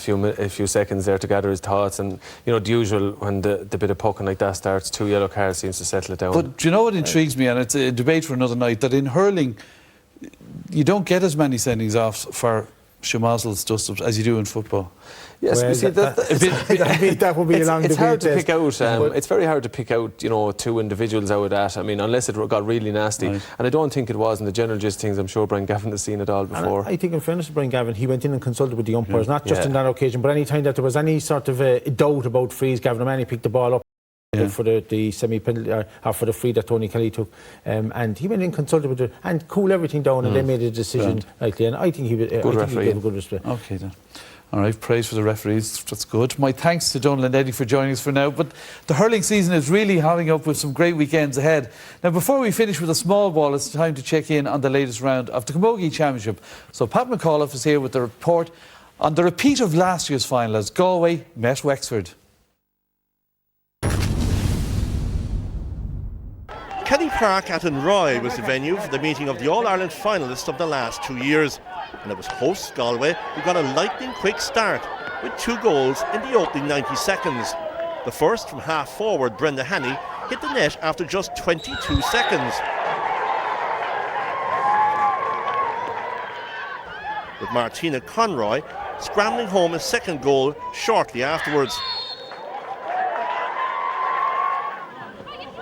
few seconds there to gather his thoughts, and the usual, when the bit of pucking like that starts, 2 yellow cards seems to settle it down. But do you know what intrigues me, and it's a debate for another night, that in hurling you don't get as many sendings off for Schmozzles, dust-ups, as you do in football. Yes, well, see, that would be a long debate. It's hard to pick out. It's very hard to pick out, two individuals out of that. I mean, unless it got really nasty. Right. And I don't think it was in the general gist things. I'm sure Brian Gavin has seen it all before. I think, in fairness to Brian Gavin, he went in and consulted with the umpires, not just on that occasion, but any time that there was any sort of doubt about frees, Gavin O'Mahony picked the ball up for the semi-penalty, or for the free that Tony Kelly took, and he went in, consulted with it, and cooled everything down, and they made a decision rightly, and I think he gave a good respect. Okay then. All right, praise for the referees, that's good. My thanks to Donald and Eddie for joining us for now, but the hurling season is really hurling up with some great weekends ahead. Now, before we finish with a small ball, it's time to check in on the latest round of the Camogie Championship. So Pat McAuliffe is here with the report on the repeat of last year's final as Galway met Wexford. Kenny Park at Inroy was the venue for the meeting of the All-Ireland finalists of the last 2 years. And it was hosts Galway who got a lightning quick start. with 2 goals in the opening 90 seconds. The first from half forward Brenda Hanney hit the net after just 22 seconds. With Martina Conroy scrambling home a second goal shortly afterwards.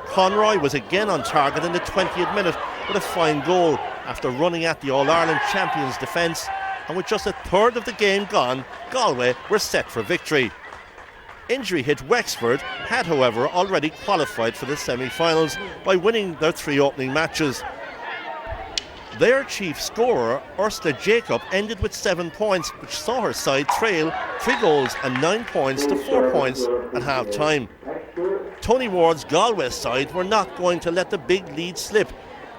Conroy was again on target in the 20th minute with a fine goal after running at the All-Ireland champions' defence, and with just a third of the game gone, Galway were set for victory. Injury hit Wexford had, however, already qualified for the semi-finals by winning their 3 opening matches. Their chief scorer, Ursula Jacob, ended with 7 points, which saw her side trail 3 goals and 9 points to 4 points at half-time. Tony Ward's Galway side were not going to let the big lead slip,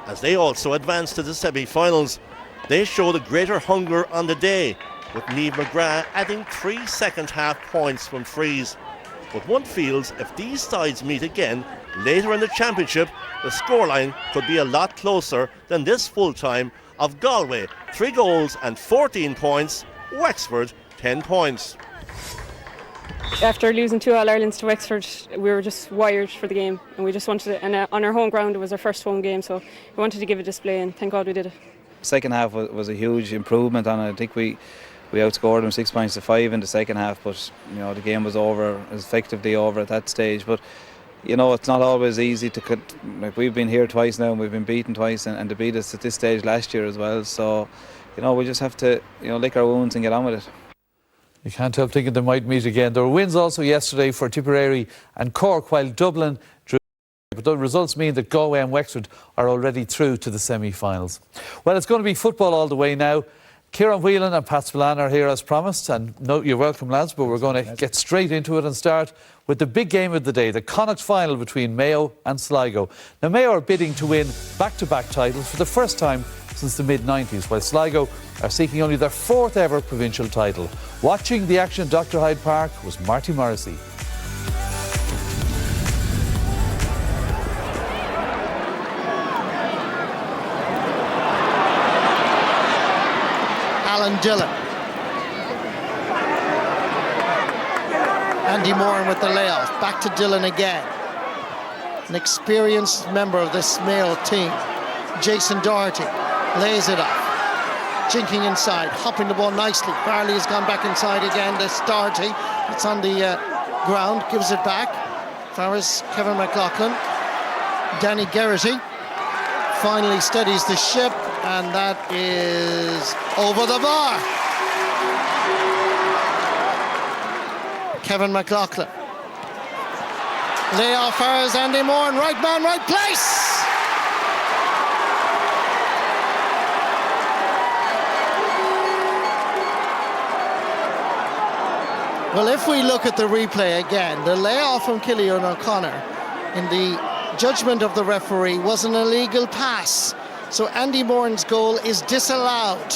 as they also advanced to the semi-finals. They showed a greater hunger on the day, with Niamh McGrath adding 3 second-half points from frees. But one feels if these sides meet again later in the championship, the scoreline could be a lot closer than this full time of Galway 3 goals and 14 points, Wexford 10 points. After losing 2 All-Irelands to Wexford, we were just wired for the game, and we just wanted it. And on our home ground, it was our first home game, so we wanted to give a display, and thank God we did it. Second half was a huge improvement, and I think we outscored them 6 points to 5 in the second half. But the game was over, effectively over at that stage. But it's not always easy to we've been here twice now, and we've been beaten twice, and to beat us at this stage last year as well. So we just have to lick our wounds and get on with it. You can't help thinking they might meet again. There were wins also yesterday for Tipperary and Cork, while Dublin drew. But the results mean that Galway and Wexford are already through to the semi-finals. Well, it's going to be football all the way now. Kieran Whelan and Pat Spillane are here as promised, and you're welcome, lads, but we're going to get straight into it and start with the big game of the day, the Connacht final between Mayo and Sligo. Now, Mayo are bidding to win back-to-back titles for the first time since the mid-90s, while Sligo are seeking only their 4th ever provincial title. Watching the action at Dr. Hyde Park was Marty Morrissey. Alan Dillon. Andy Moran with the layoff. Back to Dillon again. An experienced member of this Mayo team. Jason Doherty lays it off. Jinking inside, hopping the ball nicely. Farley has gone back inside again. This Doherty, it's on the ground, gives it back. Farris, Kevin McLaughlin. Danny Geraghty finally steadies the ship, and that is over the bar. Kevin McLaughlin. Lay off Farris, Andy Moran, right man, right place. Well, if we look at the replay again, the layoff from Cillian O'Connor in the judgment of the referee was an illegal pass. So Andy Moran's goal is disallowed.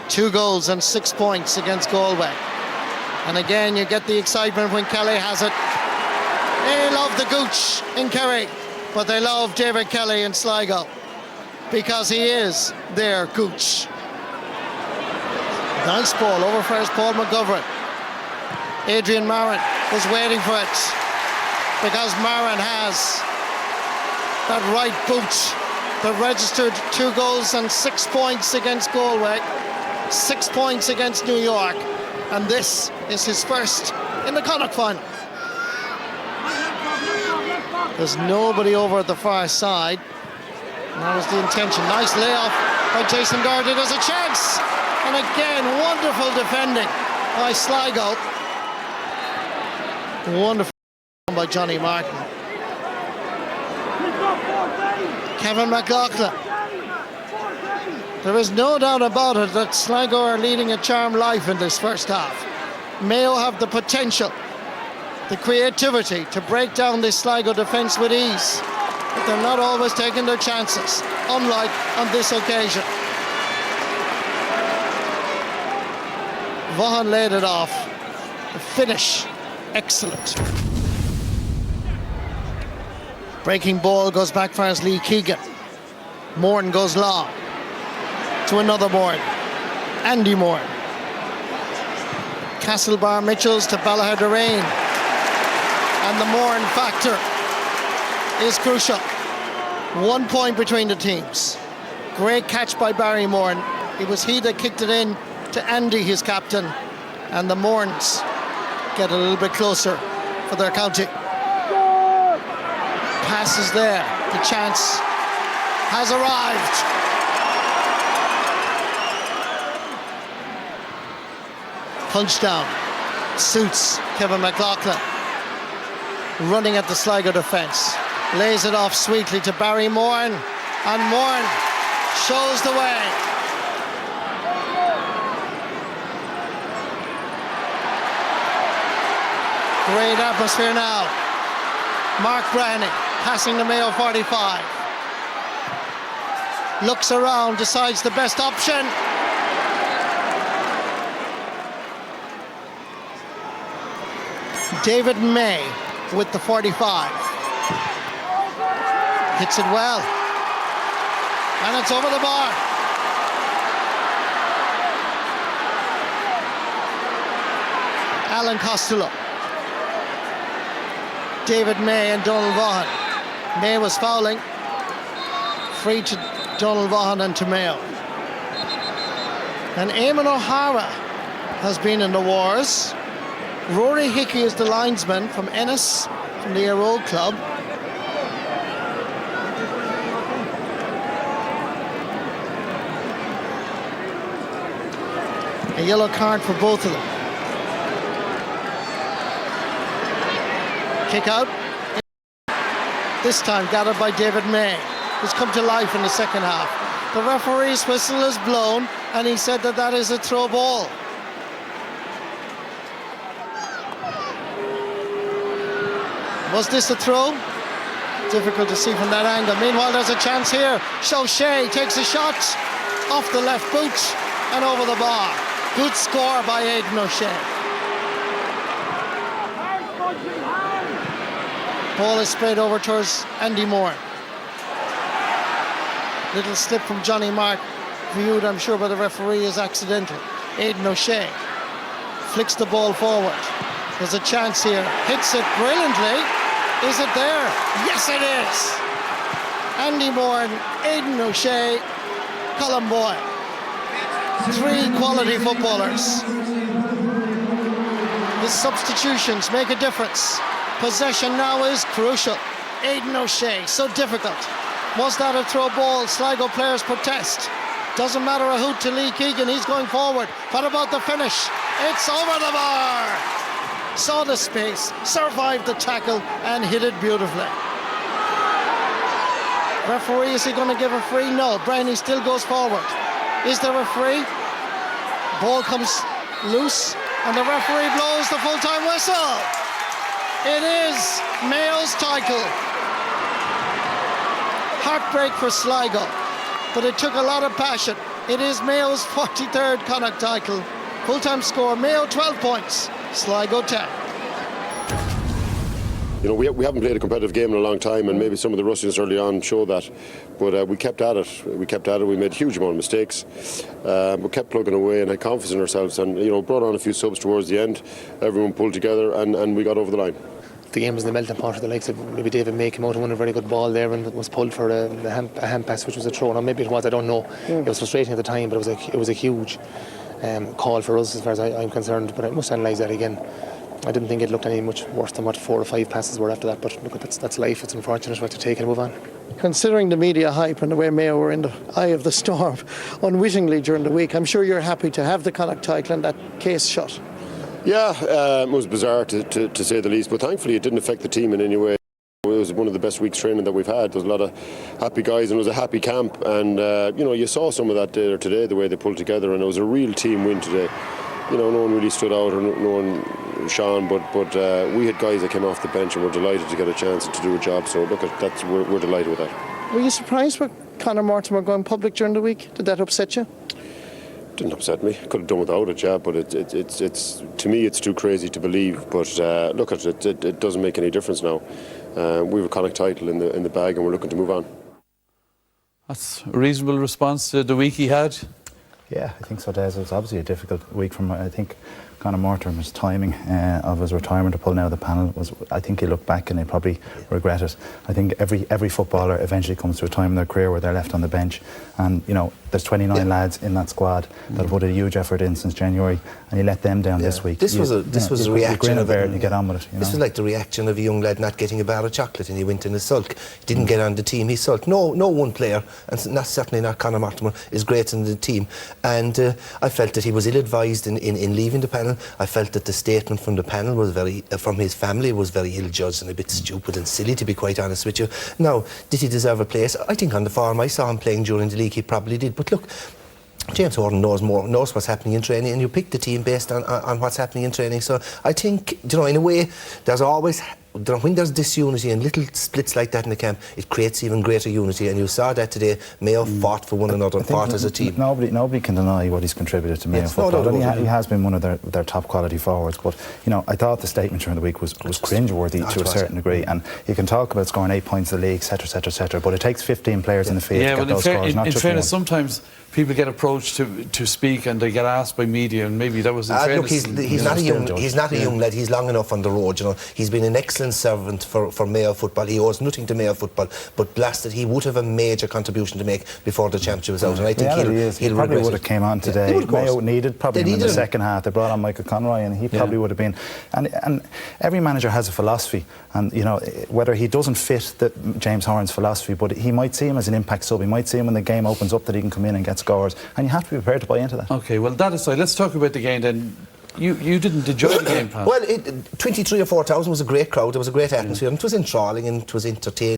2 goals and 6 points against Galway. And again, you get the excitement when Kelly has it. They love the gooch in Kerry, but they love David Kelly in Sligo because he is their gooch. Nice ball over first, Paul McGovern. Adrian Marin was waiting for it because Marin has that right boot that registered 2 goals and 6 points against Galway, 6 points against New York, and this is his first in the Connacht final. There's nobody over at the far side. And that was the intention. Nice layoff by Jason Doherty. There's a chance. And again, wonderful defending by Sligo. Wonderful by Johnny Martin. Kevin McLaughlin. There is no doubt about it that Sligo are leading a charmed life in this first half. Mayo have the potential, the creativity to break down this Sligo defence with ease. But they're not always taking their chances, unlike on this occasion. Vaughan laid it off. The finish, excellent. Breaking ball goes back for Lee Keegan. Moran goes long to another Moran. Andy Moran. Castlebar Mitchells to Ballaherderain. And the Mourne factor is crucial. 1 point between the teams. Great catch by Barry Mourne. It was he that kicked it in to Andy, his captain. And the Mournes get a little bit closer for their county. Pass is there. The chance has arrived. Punch down. Suits Kevin McLaughlin. Running at the Sligo defence. Lays it off sweetly to Barry Mourne. And Mourne shows the way. Great atmosphere now. Mark Browning passing the Mayo 45. Looks around, decides the best option. David May with the 45. Hits it well. And it's over the bar. Alan Costello. David May and Donald Vaughan. May was fouling. Free to Donald Vaughan and to Mayo. And Eamon O'Hara has been in the wars. Rory Hickey is the linesman from Ennis, from the Ayr Road Club. A yellow card for both of them. Kick out. This time gathered by David May, who's come to life in the second half. The referee's whistle is blown, and he said that that is a throw ball. Was this a throw? Difficult to see from that angle. Meanwhile, there's a chance here. O'Shea takes a shot off the left boot and over the bar. Good score by Aidan O'Shea. Ball is sprayed over towards Andy Moore. Little slip from Johnny Mark, viewed, I'm sure, by the referee as accidental. Aidan O'Shea flicks the ball forward. There's a chance here. Hits it brilliantly. Is it there? Yes, it is. Andy Moore, Aidan O'Shea, Colin Boyle. 3 quality footballers. His substitutions make a difference. Possession now is crucial. Aidan O'Shea, so difficult. Was that a throw ball? Sligo players protest. Doesn't matter a hoot to Lee Keegan, he's going forward. What about the finish? It's over the bar! Saw the space, survived the tackle and hit it beautifully. Referee, is he going to give a free? No, Brenny still goes forward. Is there a free? Ball comes loose and the referee blows the full-time whistle. It is Mayo's title. Heartbreak for Sligo, but it took a lot of passion. It is Mayo's 43rd Connacht title. Full-time score, Mayo 12 points, Sligo 10. You know, we haven't played a competitive game in a long time, and maybe some of the rustiness early on showed that. But we kept at it. We made a huge amount of mistakes, but kept plugging away and had confidence in ourselves. And you know, brought on a few subs towards the end. Everyone pulled together, and we got over the line. The game was in the melting pot of the likes of maybe David May came out and won a very good ball there and was pulled for a hand pass, which was a throw. Now maybe it was, I don't know. It was frustrating at the time, but it was a huge call for us as far as I'm concerned. But I must analyse that again. I didn't think it looked any much worse than what 4 or 5 passes were after that. But look, that's life. It's unfortunate. We have to take it and move on. Considering the media hype and the way Mayo were in the eye of the storm unwittingly during the week, I'm sure you're happy to have the Connacht title and that case shut. Yeah, it was bizarre to say the least, but thankfully it didn't affect the team in any way. It was one of the best weeks training that we've had. There was a lot of happy guys and it was a happy camp, and you know, you saw some of that there today, the way they pulled together, and it was a real team win today. You know, no one really stood out or no one shone, but we had guys that came off the bench and were delighted to get a chance to do a job. So look, we're delighted with that. Were you surprised with Conor Mortimer going public during the week? Did that upset you? Didn't upset me. Could have done without it, yeah. But it's to me it's too crazy to believe. But look, it doesn't make any difference now. We have a Connacht title in the bag, and we're looking to move on. That's a reasonable response to the week he had. Yeah, I think so, Des. It was obviously a difficult week from, I think, Conor Mortimer's timing of his retirement, to pulling out of the panel, was, I think he looked back and he probably regret it. I think every footballer eventually comes to a time in their career where they're left on the bench, and you know, there's 29 lads in that squad that have put a huge effort in since January, and you let them down this week. This was a reaction of it. You get on with it. This was like the reaction of a young lad not getting a bar of chocolate, and he went in a sulk. He didn't get on the team. He sulked. No one player, and certainly not Conor Mortimer, is great in the team. And I felt that he was ill-advised in leaving the panel. I felt that the statement from the panel was from his family was very ill-judged and a bit stupid and silly, to be quite honest with you. Now, did he deserve a place? I think on the form I saw him playing during the league, he probably did. But look, James Horan knows what's happening in training, and you pick the team based on what's happening in training. So I think, you know, in a way, there's always, when there's disunity and little splits like that in the camp, it creates even greater unity, and you saw that today. Mayo fought for one another and fought as a team. Nobody can deny what he's contributed to Mayo football. He has been one of their top quality forwards, but you know, I thought the statement during the week was cringeworthy to a certain degree, and you can talk about scoring 8 points in the league, etc., but it takes 15 players in the field to get those scores, not just one. Fairness, sometimes people get approached to speak and they get asked by media, and maybe that was in fairness. Look, he's not a young lad. He's long enough on the road. You know, he's been an excellent servant for Mayo football. He owes nothing to Mayo football, but blasted, he would have a major contribution to make before the championship was out. And I think he probably would have came on today. Mayo needed him in the second half. They brought on Michael Conroy, and he probably would have been. And every manager has a philosophy, and you know, whether he doesn't fit James Horan's philosophy, but he might see him as an impact sub. He might see him when the game opens up that he can come in and get scores, and you have to be prepared to buy into that. Okay, well, that aside, let's talk about the game then. You didn't enjoy the game, Pat? Well, 23 or 4,000 was a great crowd. There was a great atmosphere, and it was enthralling and it was entertaining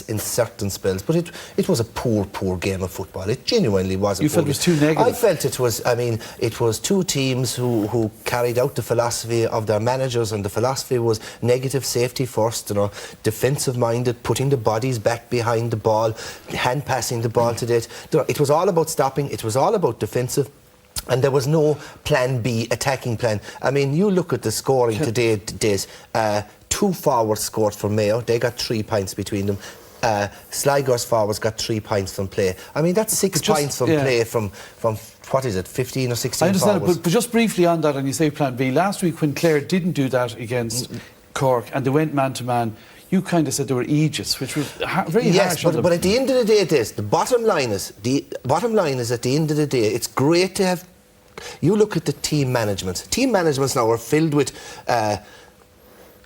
in certain spells, but it was a poor game of football. It genuinely was. You felt it was too negative? I felt it was. I mean, it was two teams who carried out the philosophy of their managers, and the philosophy was negative, safety first, you know, defensive minded, putting the bodies back behind the ball, hand passing the ball to it. It was all about stopping. It was all about defensive. And there was no plan B, attacking plan. I mean, you look at the scoring today, Des. 2 forwards scored for Mayo. They got 3 points between them. Sligo's forwards got 3 points from play. I mean, that's 6 points from play from what is it, 15 or 16 I understand forwards. but just briefly on that, and you say plan B. Last week when Clare didn't do that against Cork and they went man-to-man, you kind of said they were aegis, which was very harsh. Yes, but at the end of the day, the bottom line is at the end of the day, it's great to have. You look at the team management. Team managements now are filled with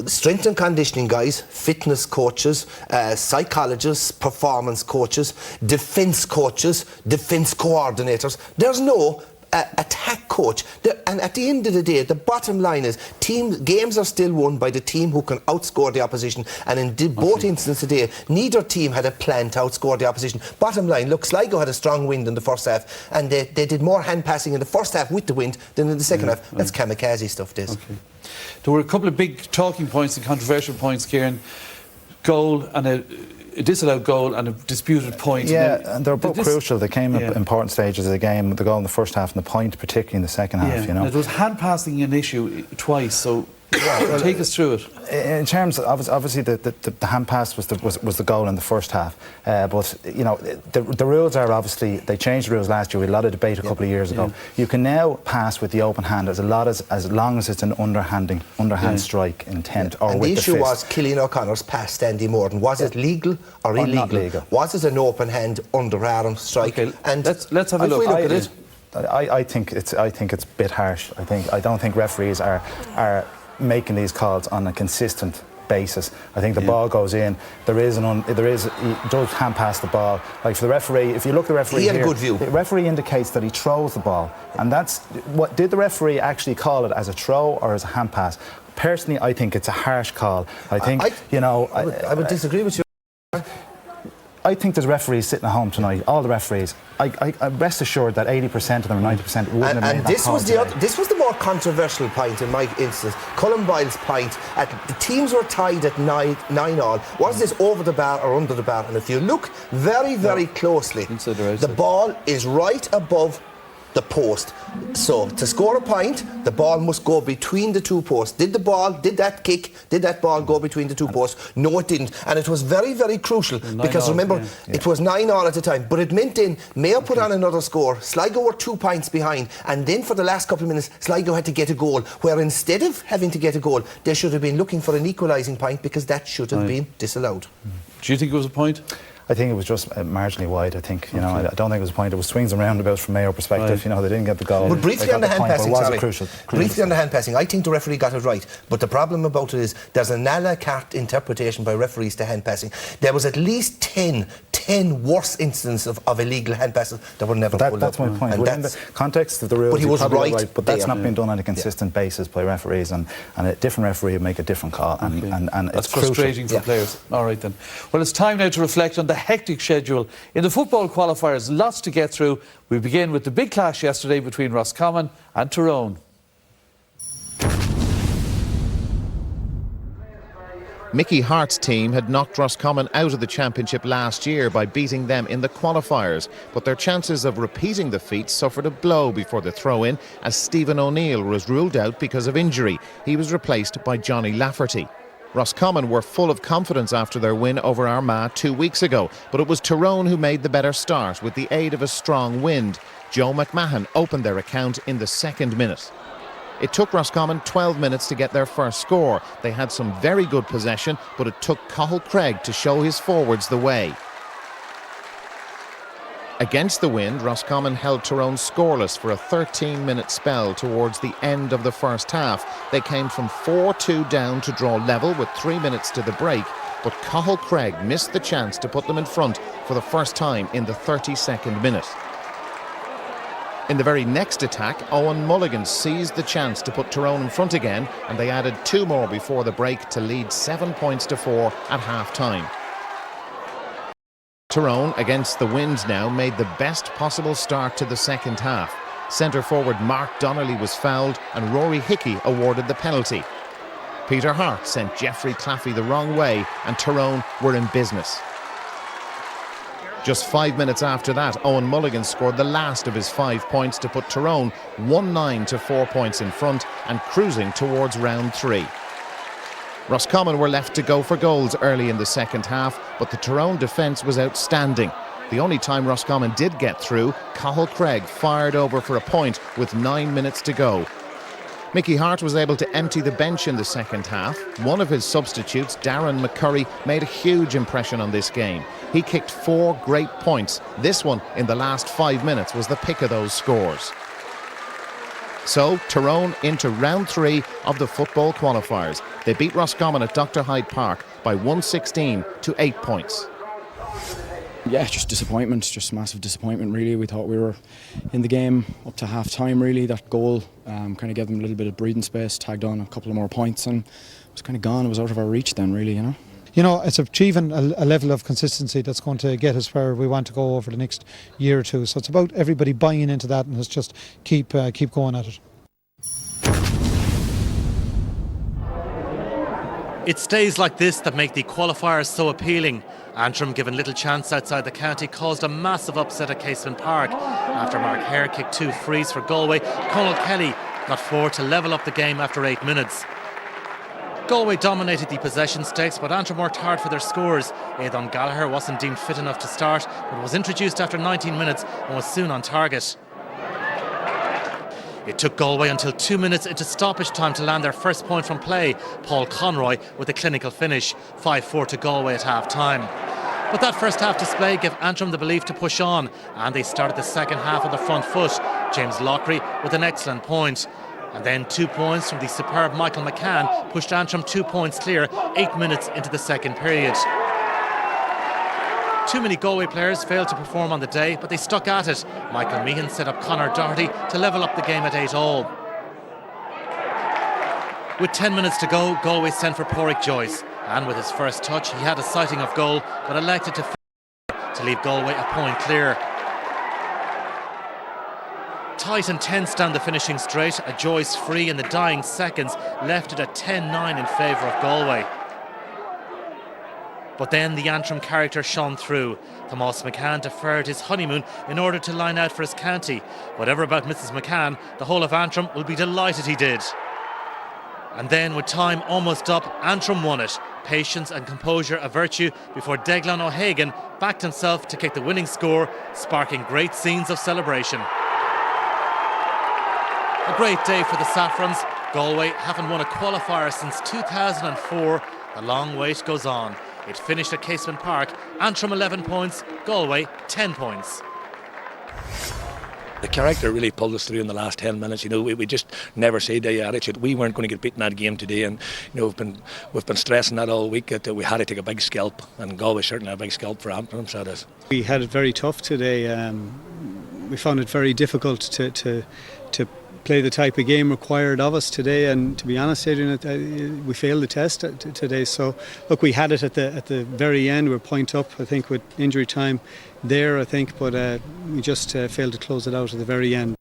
strength and conditioning guys, fitness coaches, psychologists, performance coaches, defence coordinators. There's no attack coach. And at the end of the day, the bottom line is games are still won by the team who can outscore the opposition, and in both instances today, neither team had a plan to outscore the opposition. Bottom line, look, Sligo had a strong wind in the first half, and they did more hand passing in the first half with the wind than in the second half. That's kamikaze stuff, this. Okay. There were a couple of big talking points and controversial points, Kieran. Goal and a disallowed goal and a disputed point. Yeah, and they're both crucial. They came at important stages of the game. The goal in the first half and the point, particularly in the second half. You know, there was hand passing an issue twice. So take us through it. In terms of obviously the hand pass was the goal in the first half, but you know the rules are obviously, they changed the rules last year. We had a lot of debate a couple of years ago. You can now pass with the open hand as long as it's an underhand strike intent or and with the the issue fist. was Cillian O'Connor's pass to Andy Morton. Was it legal or illegal? Not legal. Was it an open hand underarm strike? Okay, and let's have a look at it. I think it's a bit harsh. I don't think referees are making these calls on a consistent basis. I think the ball goes in. He does hand pass the ball. Like for the referee, if you look at the referee, he had here, a good view. The referee indicates that he throws the ball, and that's what. Did the referee actually call it as a throw or as a hand pass? Personally, I think it's a harsh call. I think I would disagree with you. I think there's referees sitting at home tonight, all the referees. I'm rest assured that 80% of them or 90% wouldn't have made that call today. This was the more controversial point in my instance. Colin Boyle's point, the teams were tied at 9-9. Was this over the bar or under the bar? And if you look very, very closely, the ball is right above the post. So to score a point, the ball must go between the two posts. Did that ball go between the two posts? No, it didn't. And it was very, very crucial because remember, it was 9-9 at the time. But it meant then Mayo put on another score. Sligo were 2 points behind. And then for the last couple of minutes, Sligo had to get a goal. Where instead of having to get a goal, they should have been looking for an equalising point because that should have been disallowed. Do you think it was a point? I think it was just marginally wide. I think, you know, I don't think it was a point. It was swings and roundabouts from Mayo perspective. You know, they didn't get the goal. But briefly on the hand passing, Briefly on the hand passing, I think the referee got it right. But the problem about it is there's an a la carte interpretation by referees to hand passing. There was at least 10 worse incidents of illegal hand passes that were never pulled up. That's my point. Within the context of the rules, but he was right. But that's not been done on a consistent basis by referees, and a different referee would make a different call. And that's it's frustrating for players. All right then. Well, it's time now to reflect on the hectic schedule in the football qualifiers. Lots to get through. We begin with the big clash yesterday between Roscommon and Tyrone. Mickey Hart's team had knocked Roscommon out of the championship last year by beating them in the qualifiers, but their chances of repeating the feat suffered a blow before the throw-in as Stephen O'Neill was ruled out because of injury. He was replaced by Johnny Lafferty. Roscommon were full of confidence after their win over Armagh 2 weeks ago, but it was Tyrone who made the better start with the aid of a strong wind. Joe McMahon opened their account in the second minute. It took Roscommon 12 minutes to get their first score. They had some very good possession, but it took Cathal Craig to show his forwards the way. Against the wind, Roscommon held Tyrone scoreless for a 13-minute spell towards the end of the first half. They came from 4-2 down to draw level with 3 minutes to the break, but Cathal Craig missed the chance to put them in front for the first time in the 32nd minute. In the very next attack, Owen Mulligan seized the chance to put Tyrone in front again, and they added 2 more before the break to lead 7 points to 4 at half-time. Tyrone, against the wind now, made the best possible start to the second half. Centre forward Mark Donnelly was fouled and Rory Hickey awarded the penalty. Peter Hart sent Jeffrey Claffey the wrong way and Tyrone were in business. Just 5 minutes after that, Owen Mulligan scored the last of his 5 points to put Tyrone 1-9 to 4 points in front and cruising towards round 3. Roscommon were left to go for goals early in the second half, but the Tyrone defence was outstanding. The only time Roscommon did get through, Cathal Craig fired over for a point with 9 minutes to go. Mickey Hart was able to empty the bench in the second half. One of his substitutes, Darren McCurry, made a huge impression on this game. He kicked 4 great points. This one, in the last 5 minutes, was the pick of those scores. So, Tyrone into round 3 of the football qualifiers. They beat Roscommon at Dr. Hyde Park by 116 to 8 points. Yeah, just disappointment, just massive disappointment really. We thought we were in the game up to half time really. That goal kind of gave them a little bit of breathing space, tagged on a couple of more points and it was kind of gone. It was out of our reach then really, you know. You know, it's achieving a level of consistency that's going to get us where we want to go over the next year or two. So it's about everybody buying into that and let's just keep going at it. It's days like this that make the qualifiers so appealing. Antrim, given little chance outside the county, caused a massive upset at Casement Park. After Mark Hare kicked 2 frees for Galway, Conal Kelly got 4 to level up the game after 8 minutes. Galway dominated the possession stakes, but Antrim worked hard for their scores. Aidan Gallagher wasn't deemed fit enough to start, but was introduced after 19 minutes and was soon on target. It took Galway until 2 minutes into stoppage time to land their first point from play. Paul Conroy with a clinical finish, 5-4 to Galway at half-time. But that first half display gave Antrim the belief to push on, and they started the second half on the front foot. James Lockery with an excellent point. And then 2 points from the superb Michael McCann pushed Antrim 2 points clear 8 minutes into the second period. Too many Galway players failed to perform on the day, but they stuck at it. Michael Meehan set up Conor Doherty to level up the game at 8-all. With 10 minutes to go, Galway sent for Porrick Joyce, and with his first touch he had a sighting of goal, but elected to leave Galway a point clear. Tight and tense down the finishing straight, a Joyce free in the dying seconds left it at 10-9 in favour of Galway. but then the Antrim character shone through. Tomás McCann deferred his honeymoon in order to line out for his county. Whatever about Mrs McCann, the whole of Antrim will be delighted he did. And then, with time almost up, Antrim won it. Patience and composure a virtue before Declan O'Hagan backed himself to kick the winning score, sparking great scenes of celebration. A great day for the Saffrons. Galway haven't won a qualifier since 2004. The long wait goes on. It finished at Casement Park. Antrim 11 points, Galway 10 points. The character really pulled us through in the last 10 minutes. You know, we just never said the attitude. We weren't going to get beaten that game today, and you know we've been stressing that all week that we had to take a big scalp, and Galway certainly a big scalp for Antrim. So it is. We had it very tough today. We found it very difficult to play the type of game required of us today, and to be honest, Adrian, we failed the test today. So look, we had it at the very end. We were point up, I think, with injury time there, I think, but we just failed to close it out at the very end.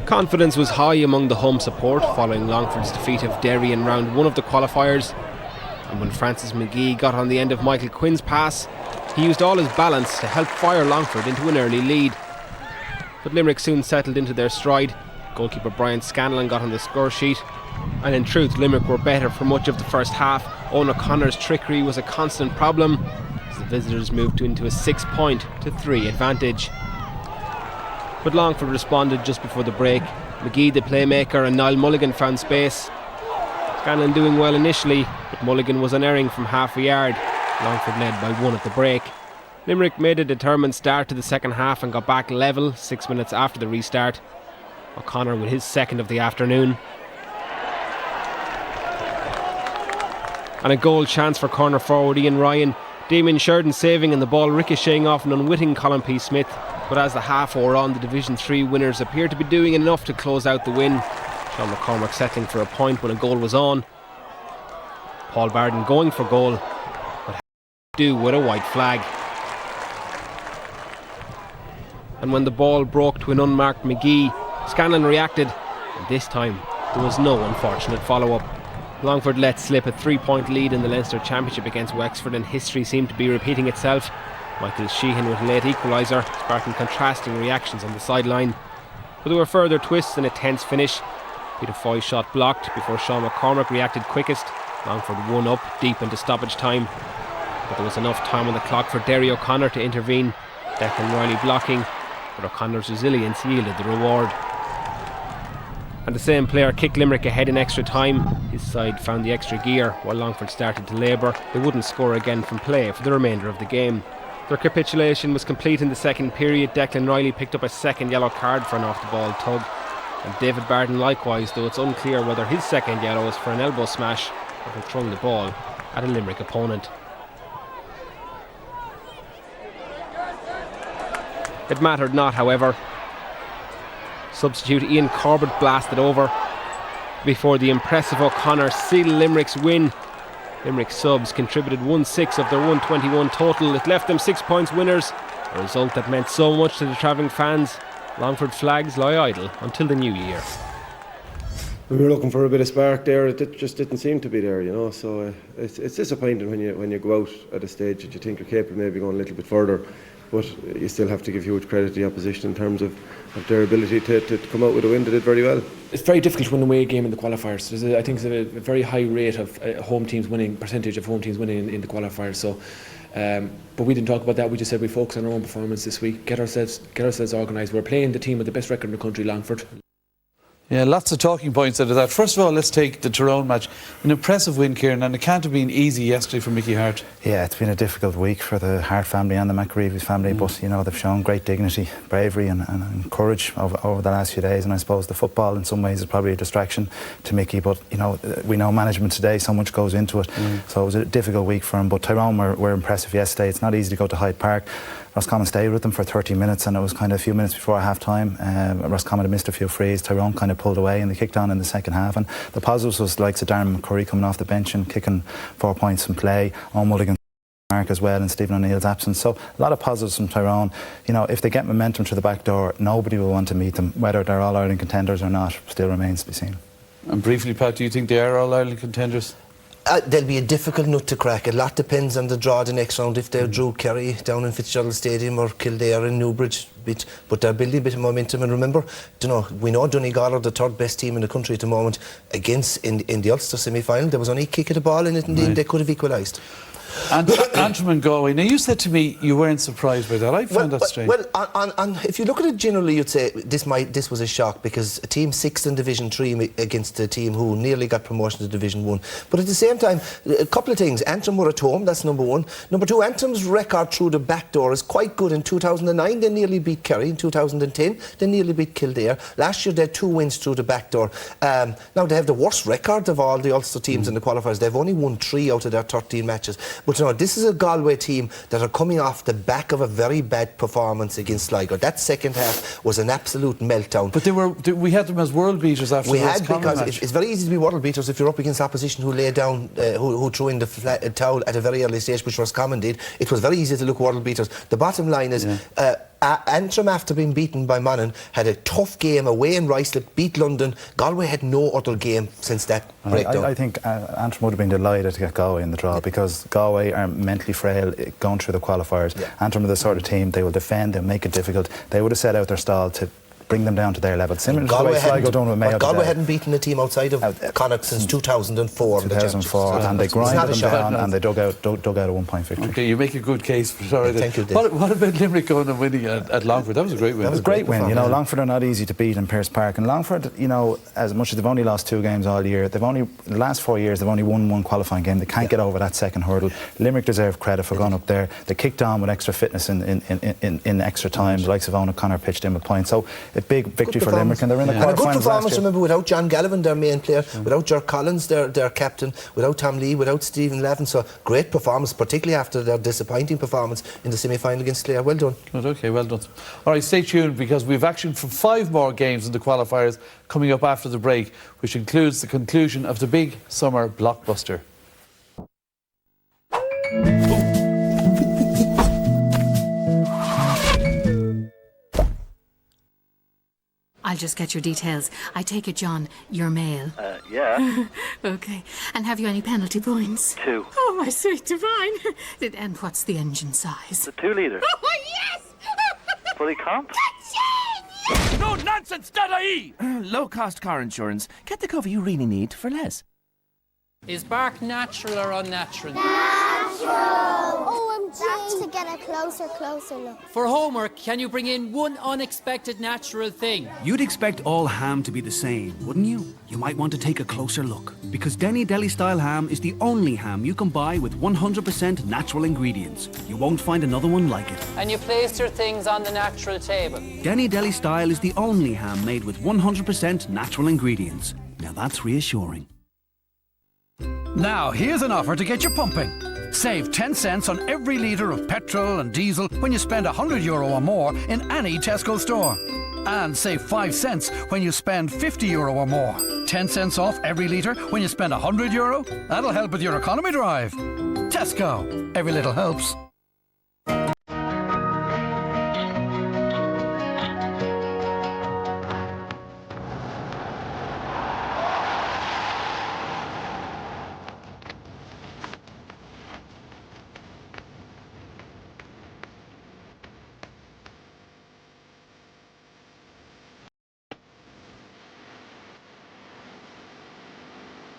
Confidence was high among the home support following Longford's defeat of Derry in round 1 of the qualifiers, and when Francis McGee got on the end of Michael Quinn's pass, he used all his balance to help fire Longford into an early lead. But Limerick soon settled into their stride. Goalkeeper Brian Scanlon got on the score sheet, and in truth Limerick were better for much of the first half. Owen O'Connor's trickery was a constant problem as the visitors moved into a 6-point to 3 advantage. But Longford responded just before the break. McGee, the playmaker, and Niall Mulligan found space. Scanlon doing well initially, but Mulligan was unerring from half a yard. Longford led by 1 at the break. Limerick made a determined start to the second half and got back level 6 minutes after the restart. O'Connor with his second of the afternoon. And a goal chance for corner forward Ian Ryan. Damien Sheridan saving and the ball ricocheting off an unwitting Colin P. Smith. But as the half wore on, the Division 3 winners appeared to be doing enough to close out the win. Sean McCormack settling for a point when a goal was on. Paul Barden going for goal, but do with a white flag. And when the ball broke to an unmarked McGee, Scanlon reacted, and this time there was no unfortunate follow-up. Longford let slip a 3-point lead in the Leinster Championship against Wexford, and history seemed to be repeating itself. Michael Sheehan with a late equaliser, sparking contrasting reactions on the sideline. But there were further twists and a tense finish. Peter Foy's shot blocked before Sean McCormack reacted quickest. Longford won up deep into stoppage time, but there was enough time on the clock for Derry O'Connor to intervene. Declan Riley blocking, but O'Connor's resilience yielded the reward. And the same player kicked Limerick ahead in extra time. His side found the extra gear while Longford started to labour. They wouldn't score again from play for the remainder of the game. Their capitulation was complete in the second period. Declan Riley picked up a second yellow card for an off-the-ball tug, and David Barden likewise, though it's unclear whether his second yellow was for an elbow smash or for throwing the ball at a Limerick opponent. It mattered not, however. Substitute Ian Corbett blasted over before the impressive O'Connor sealed Limerick's win. Limerick subs contributed 1/6 of their 121 total. It left them 6 points winners, a result that meant so much to the travelling fans. Longford flags lie idle until the new year. We were looking for a bit of spark there. It just didn't seem to be there, you know. So it's disappointing when you go out at a stage that you think you're capable of maybe going a little bit further, but you still have to give huge credit to the opposition in terms of their ability to come out with a win. They did very well. It's very difficult to win away game in the qualifiers. I think there's a very high rate of percentage of home teams winning in the qualifiers. So, but we didn't talk about that. We just said we focus on our own performance this week, get ourselves organised. We're playing the team with the best record in the country, Longford. Yeah, lots of talking points out of that. First of all, let's take the Tyrone match. An impressive win, Kieran, and it can't have been easy yesterday for Mickey Hart. Yeah, it's been a difficult week for the Hart family and the McAreevy's family, but you know, they've shown great dignity, bravery and courage over the last few days, and I suppose the football in some ways is probably a distraction to Mickey, but you know, we know management today, so much goes into it, so it was a difficult week for him, but Tyrone were impressive yesterday. It's not easy to go to Hyde Park. Roscommon stayed with them for 30 minutes, and it was kind of a few minutes before half time. Roscommon had missed a few frees. Tyrone kind of pulled away and they kicked on in the second half, and the positives was like Darren McCurry coming off the bench and kicking 4 points in play. Owen Mulligan mark as well in Stephen O'Neill's absence, so a lot of positives from Tyrone. You know, if they get momentum through the back door, nobody will want to meet them. Whether they're All-Ireland contenders or not still remains to be seen. And briefly, Pat, do you think they are All-Ireland contenders? There'll be a difficult nut to crack. A lot depends on the draw the next round. If they drew Kerry down in Fitzgerald Stadium or Kildare in Newbridge, but they're building a bit of momentum. And remember, we know Donegal are the third best team in the country at the moment. Against in the Ulster semi-final, there was only a kick of the ball in it, and they could have equalised. And Antrim and Galway. Now, you said to me you weren't surprised by that. I found that strange. Well, if you look at it generally, you'd say this was a shock, because a team 6th in Division 3 against a team who nearly got promotion to Division 1. But at the same time, a couple of things. Antrim were at home, that's number one. Number two, Antrim's record through the back door is quite good. In 2009, they nearly beat Kerry. In 2010, they nearly beat Kildare. Last year, they had 2 wins through the back door. Now, they have the worst record of all the Ulster teams in the qualifiers. They've only won 3 out of their 13 matches. But this is a Galway team that are coming off the back of a very bad performance against Sligo. That second half was an absolute meltdown. But we had them as world beaters after we had, because it's very easy to be world beaters if you're up against opposition who lay down, who threw in the towel at a very early stage, which Roscommon did. It was very easy to look world beaters. The bottom line is, Antrim, after being beaten by Monaghan, had a tough game away in Ruislip, beat London. Galway had no other game since that breakdown. I think Antrim would have been delighted to get Galway in the draw, because Galway are mentally frail going through the qualifiers. Antrim are the sort of team, they will defend, they'll make it difficult. They would have set out their stall to bring them down to their level. Similar to the way Sligo done with Mayo. Galway hadn't beaten a team outside of Connacht since 2004. 2004, and they grinded them down, and they dug out a 1-point victory. Okay, you make a good case for it. Thank you, Dave. What about Limerick going and winning at Longford? That was a great win. That was a great win. Longford are not easy to beat in Pearse Park, and Longford, as much as they've only lost 2 games all year, the last 4 years they've only won 1 qualifying game. They can't get over that second hurdle. Limerick deserve credit for going up there. They kicked on with extra fitness in extra time. The likes of Owen O'Connor pitched in with points. So a big victory for Limerick, and they're in the quarterfinals. And a good performance, remember, without John Gallivan, their main player, without Ger Collins, their captain, without Tom Lee, without Stephen Levin. So great performance, particularly after their disappointing performance in the semi-final against Clare. Well done. Okay, well done. All right, stay tuned, because we've action for 5 more games in the qualifiers coming up after the break, which includes the conclusion of the big summer blockbuster. I'll just get your details. I take it, John, you're male. Yeah. Okay. And have you any penalty points? 2. Oh, my sweet divine. And what's the engine size? The 2 litre. Oh, yes! Fully comp. No nonsense, Dadae! Low-cost car insurance. Get the cover you really need for less. Is bark natural or unnatural? Natural! OMG! Have to get a closer look. For homework, can you bring in one unexpected natural thing? You'd expect all ham to be the same, wouldn't you? You might want to take a closer look, because Denny Deli-style ham is the only ham you can buy with 100% natural ingredients. You won't find another one like it. And you placed your things on the natural table. Denny Deli-style is the only ham made with 100% natural ingredients. Now that's reassuring. Now, here's an offer to get you pumping. Save 10 cents on every litre of petrol and diesel when you spend €100 or more in any Tesco store. And save 5 cents when you spend €50 or more. 10 cents off every litre when you spend €100. That'll help with your economy drive. Tesco. Every little helps.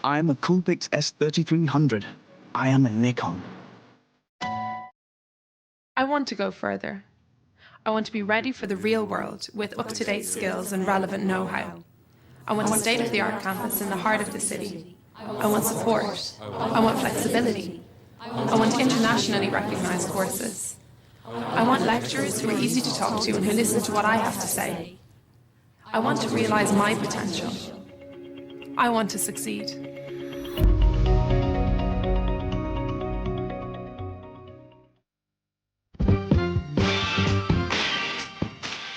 I am a Coolpix S3300. I am a Nikon. I want to go further. I want to be ready for the real world with up-to-date skills and relevant know-how. I want a state-of-the-art campus in the heart of the city. I want support. I want flexibility. I want internationally recognised courses. I want lecturers who are easy to talk to and who listen to what I have to say. I want to realise my potential. I want to succeed.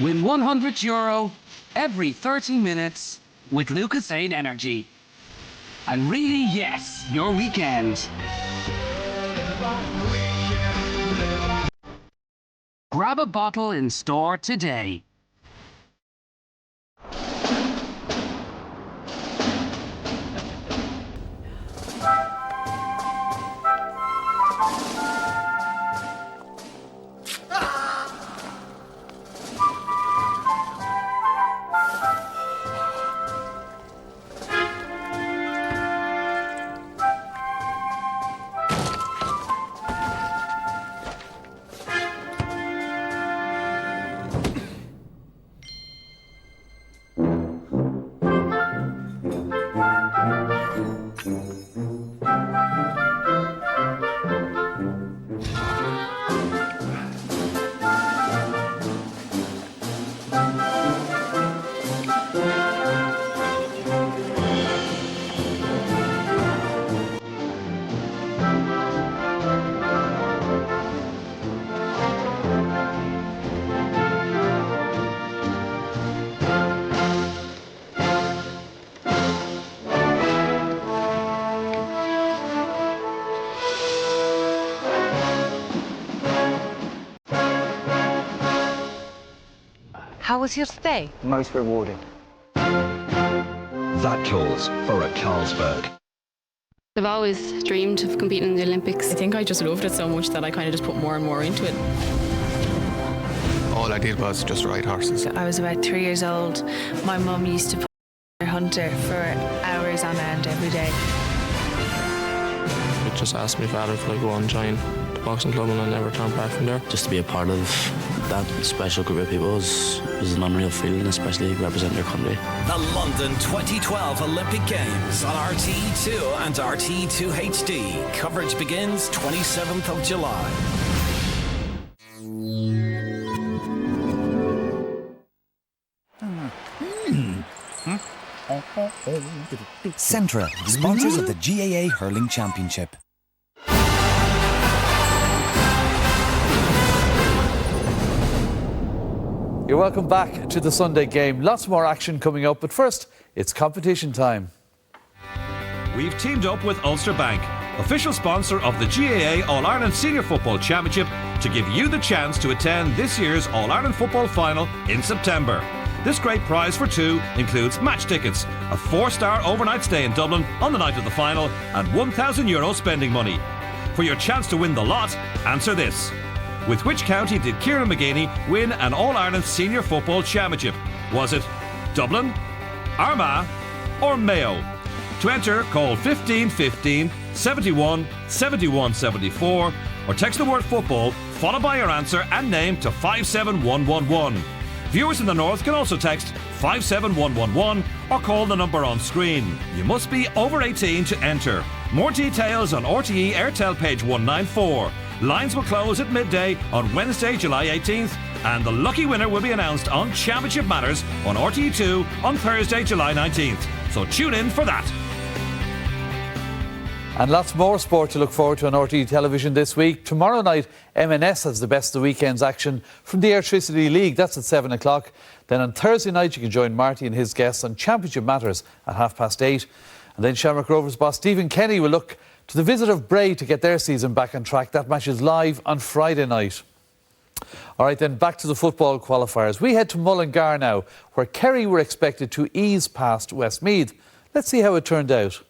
Win €100 every 30 minutes with Lucasade Energy. And really, yes, your weekend. Grab a bottle in store today. How was your stay? Most rewarding. That calls for a Carlsberg. I've always dreamed of competing in the Olympics. I think I just loved it so much that I kind of just put more and more into it. All I did was just ride horses. I was about 3 years old. My mum used to put her hunter for hours on end every day. It just asked my father if I go and join the boxing club, and I never turned back from there. Just to be a part of that special group of people was an unreal feeling, especially representing your country. The London 2012 Olympic Games on RTE2 and RTE2 HD. Coverage begins 27th of July. Centra, sponsors of the GAA Hurling Championship. You're welcome back to the Sunday game. Lots more action coming up, but first, it's competition time. We've teamed up with Ulster Bank, official sponsor of the GAA All-Ireland Senior Football Championship, to give you the chance to attend this year's All-Ireland Football Final in September. This great prize for two includes match tickets, a 4-star overnight stay in Dublin on the night of the final, and €1,000 spending money. For your chance to win the lot, answer this. With which county did Kieran McGeeney win an All-Ireland Senior Football Championship? Was it Dublin, Armagh or Mayo? To enter, call 1515 71 71 74 or text the word football followed by your answer and name to 57111. Viewers in the north can also text 57111 or call the number on screen. You must be over 18 to enter. More details on RTE Airtel page 194. Lines will close at midday on Wednesday, July 18th, and the lucky winner will be announced on Championship Matters on RTE2 on Thursday, July 19th. So tune in for that. And lots more sport to look forward to on RTE television this week. Tomorrow night, M&S has the best of the weekend's action from the Airtricity League. That's at 7 o'clock. Then on Thursday night, you can join Marty and his guests on Championship Matters at 8:30. And then Shamrock Rovers boss Stephen Kenny will look to the visit of Bray to get their season back on track. That match is live on Friday night. All right, then back to the football qualifiers. We head to Mullingar now, where Kerry were expected to ease past Westmeath. Let's see how it turned out.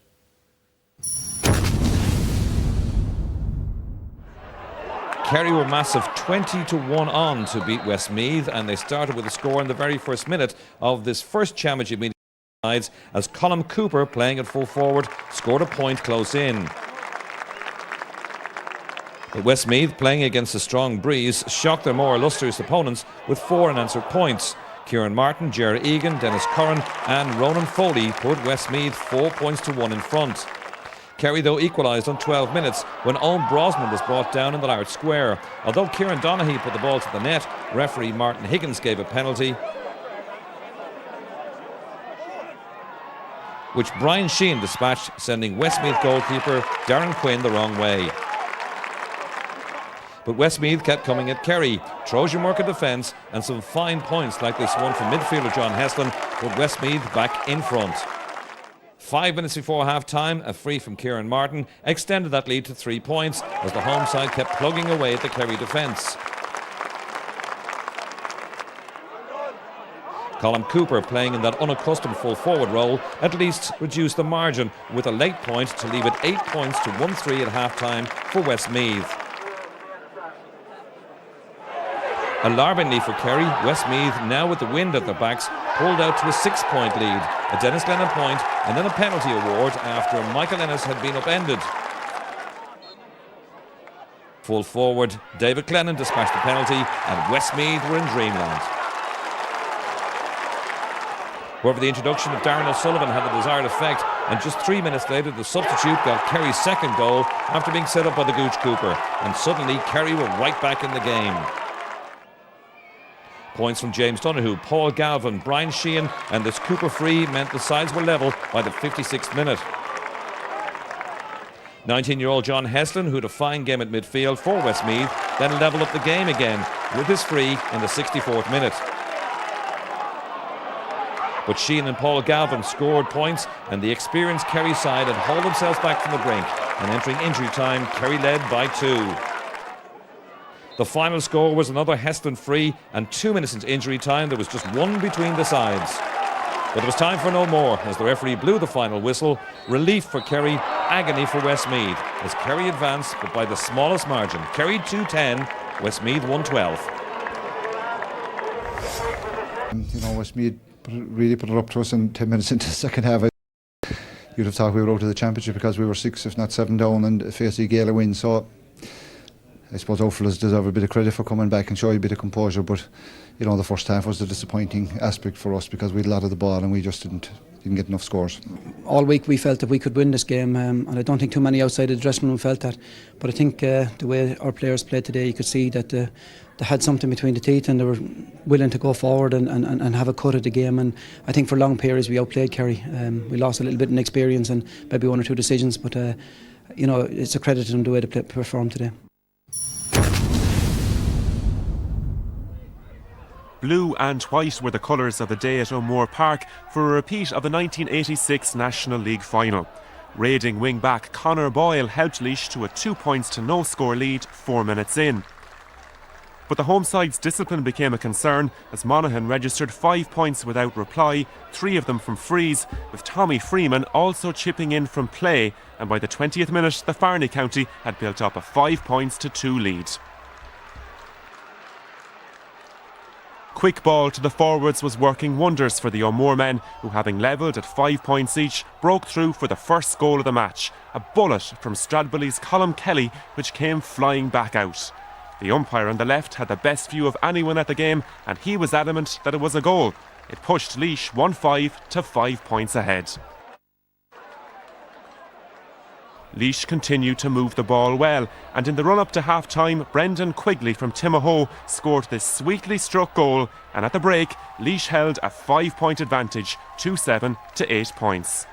Kerry were massive 20-1 on to beat Westmeath, and they started with a score in the very first minute of this first championship meeting as Colm Cooper, playing at full forward, scored a point close in. But Westmeath, playing against a strong breeze, shocked their more illustrious opponents with 4 unanswered points. Kieran Martin, Gerard Egan, Dennis Curran and Ronan Foley put Westmeath 4 points to 1 in front. Kerry, though, equalised on 12 minutes when Owen Brosnan was brought down in the large square. Although Kieran Donaghy put the ball to the net, referee Martin Higgins gave a penalty, which Brian Sheehan dispatched, sending Westmeath goalkeeper Darren Quinn the wrong way. But Westmeath kept coming at Kerry. Trojan work at defence and some fine points like this one from midfielder John Heslin put Westmeath back in front. 5 minutes before half-time, a free from Kieran Martin extended that lead to 3 points as the home side kept plugging away at the Kerry defence. Colm Cooper, playing in that unaccustomed full-forward role, at least reduced the margin with a late point to leave it 8 points to 1-3 at half-time for Westmeath. Alarmingly for Kerry, Westmeath, now with the wind at their backs, pulled out to a 6-point lead, a Dennis Glennon point and then a penalty award after Michael Ennis had been upended. Full forward, David Glennon dispatched the penalty and Westmeath were in dreamland. However, the introduction of Darren O'Sullivan had the desired effect, and just 3 minutes later the substitute got Kerry's second goal after being set up by the Gooch Cooper, and suddenly Kerry were right back in the game. Points from James Donoghue, Paul Galvin, Brian Sheehan and this Cooper free meant the sides were level by the 56th minute. 19-year-old John Heslin, who had a fine game at midfield for Westmeath, then levelled up the game again with his free in the 64th minute. But Sheehan and Paul Galvin scored points and the experienced Kerry side had hauled themselves back from the brink, and entering injury time, Kerry led by 2. The final score was another Heston free, and 2 minutes into injury time there was just one between the sides. But it was time for no more as the referee blew the final whistle. Relief for Kerry, agony for Westmeath as Kerry advanced, but by the smallest margin. Kerry 2-10, Westmeath 1-12. Westmeath really put it up to us in 10 minutes into the second half. You'd have thought we were out of the championship because we were 6 if not 7 down and faced a Gaelic win. So I suppose all fellas deserve a bit of credit for coming back and showing a bit of composure, but the first half was the disappointing aspect for us because we had a lot of the ball and we just didn't get enough scores. All week we felt that we could win this game, and I don't think too many outside the dressing room felt that, but I think the way our players played today, you could see that they had something between the teeth and they were willing to go forward and have a cut at the game. And I think for long periods we outplayed Kerry. We lost a little bit in experience and maybe 1 or 2 decisions, but it's a credit to them the way they performed today. Blue and white were the colours of the day at O'Moore Park for a repeat of the 1986 National League final. Raiding wing-back Conor Boyle helped Laois to a 2-0 score lead 4 minutes in. But the home side's discipline became a concern as Monaghan registered 5 points without reply, 3 of them from frees, with Tommy Freeman also chipping in from play, and by the 20th minute the Farney County had built up a 5-2 lead. Quick ball to the forwards was working wonders for the O'Moore men, who, having levelled at 5 points each, broke through for the first goal of the match, a bullet from Stradbully's Colm Kelly which came flying back out. The umpire on the left had the best view of anyone at the game, and he was adamant that it was a goal. It pushed Laois 1-5 to 5 points ahead. Laois continued to move the ball well, and in the run-up to half-time, Brendan Quigley from Timahoe scored this sweetly struck goal, and at the break, Laois held a 5-point advantage, 2-7 to 8 points.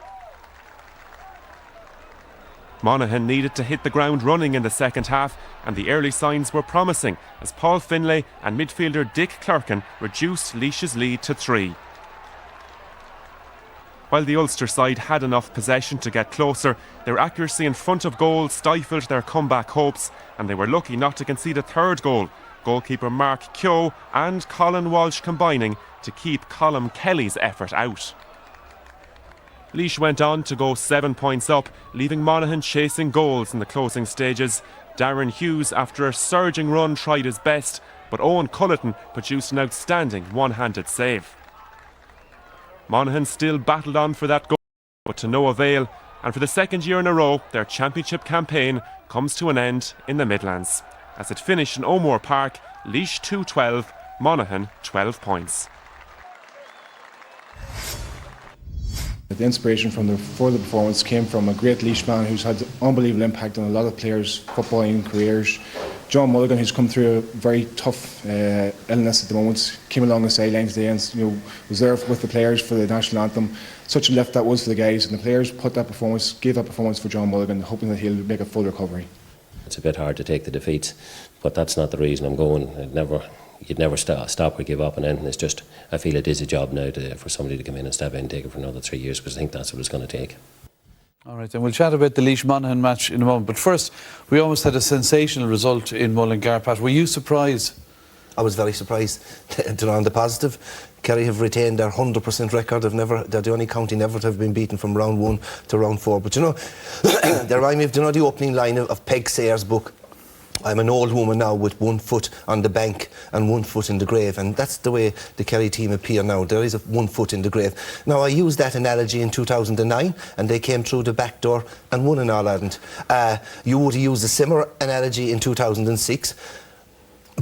Monaghan needed to hit the ground running in the second half, and the early signs were promising as Paul Finlay and midfielder Dick Clerkin reduced Laois's lead to 3. While the Ulster side had enough possession to get closer, their accuracy in front of goal stifled their comeback hopes, and they were lucky not to concede a third goal. Goalkeeper Mark Keogh and Colin Walsh combining to keep Colm Kelly's effort out. Laois went on to go 7 points up, leaving Monaghan chasing goals in the closing stages. Darren Hughes, after a surging run, tried his best, but Owen Culleton produced an outstanding one-handed save. Monaghan still battled on for that goal, but to no avail, and for the second year in a row, their championship campaign comes to an end in the Midlands. As it finished in O'Moore Park, Laois 2-12, Monaghan 12 points. The inspiration for the performance came from a great Laois man who's had unbelievable impact on a lot of players' footballing careers. John Mulligan, who's come through a very tough illness at the moment, came along the sidelines today and was there with the players for the national anthem. Such a lift that was for the guys, and the players gave that performance for John Mulligan, hoping that he'll make a full recovery. It's a bit hard to take the defeats, but that's not the reason I'm going. You'd never stop or give up on anything. It's just, I feel it is a job now for somebody to come in and step in and take it for another 3 years, because I think that's what it's going to take. All right, then we'll chat about the Laois-Monaghan match in a moment. But first, we almost had a sensational result in Mullingar. Pat, were you surprised? I was very surprised. On the positive, Kerry have retained their 100% record. They're the only county never to have been beaten from round 1 to round 4. But they remind me of the opening line of Peg Sayers' book. I'm an old woman now with 1 foot on the bank and 1 foot in the grave, and that's the way the Kerry team appear now. There is 1 foot in the grave. Now, I used that analogy in 2009 and they came through the back door and won in All-Ireland. You would have used a similar analogy in 2006,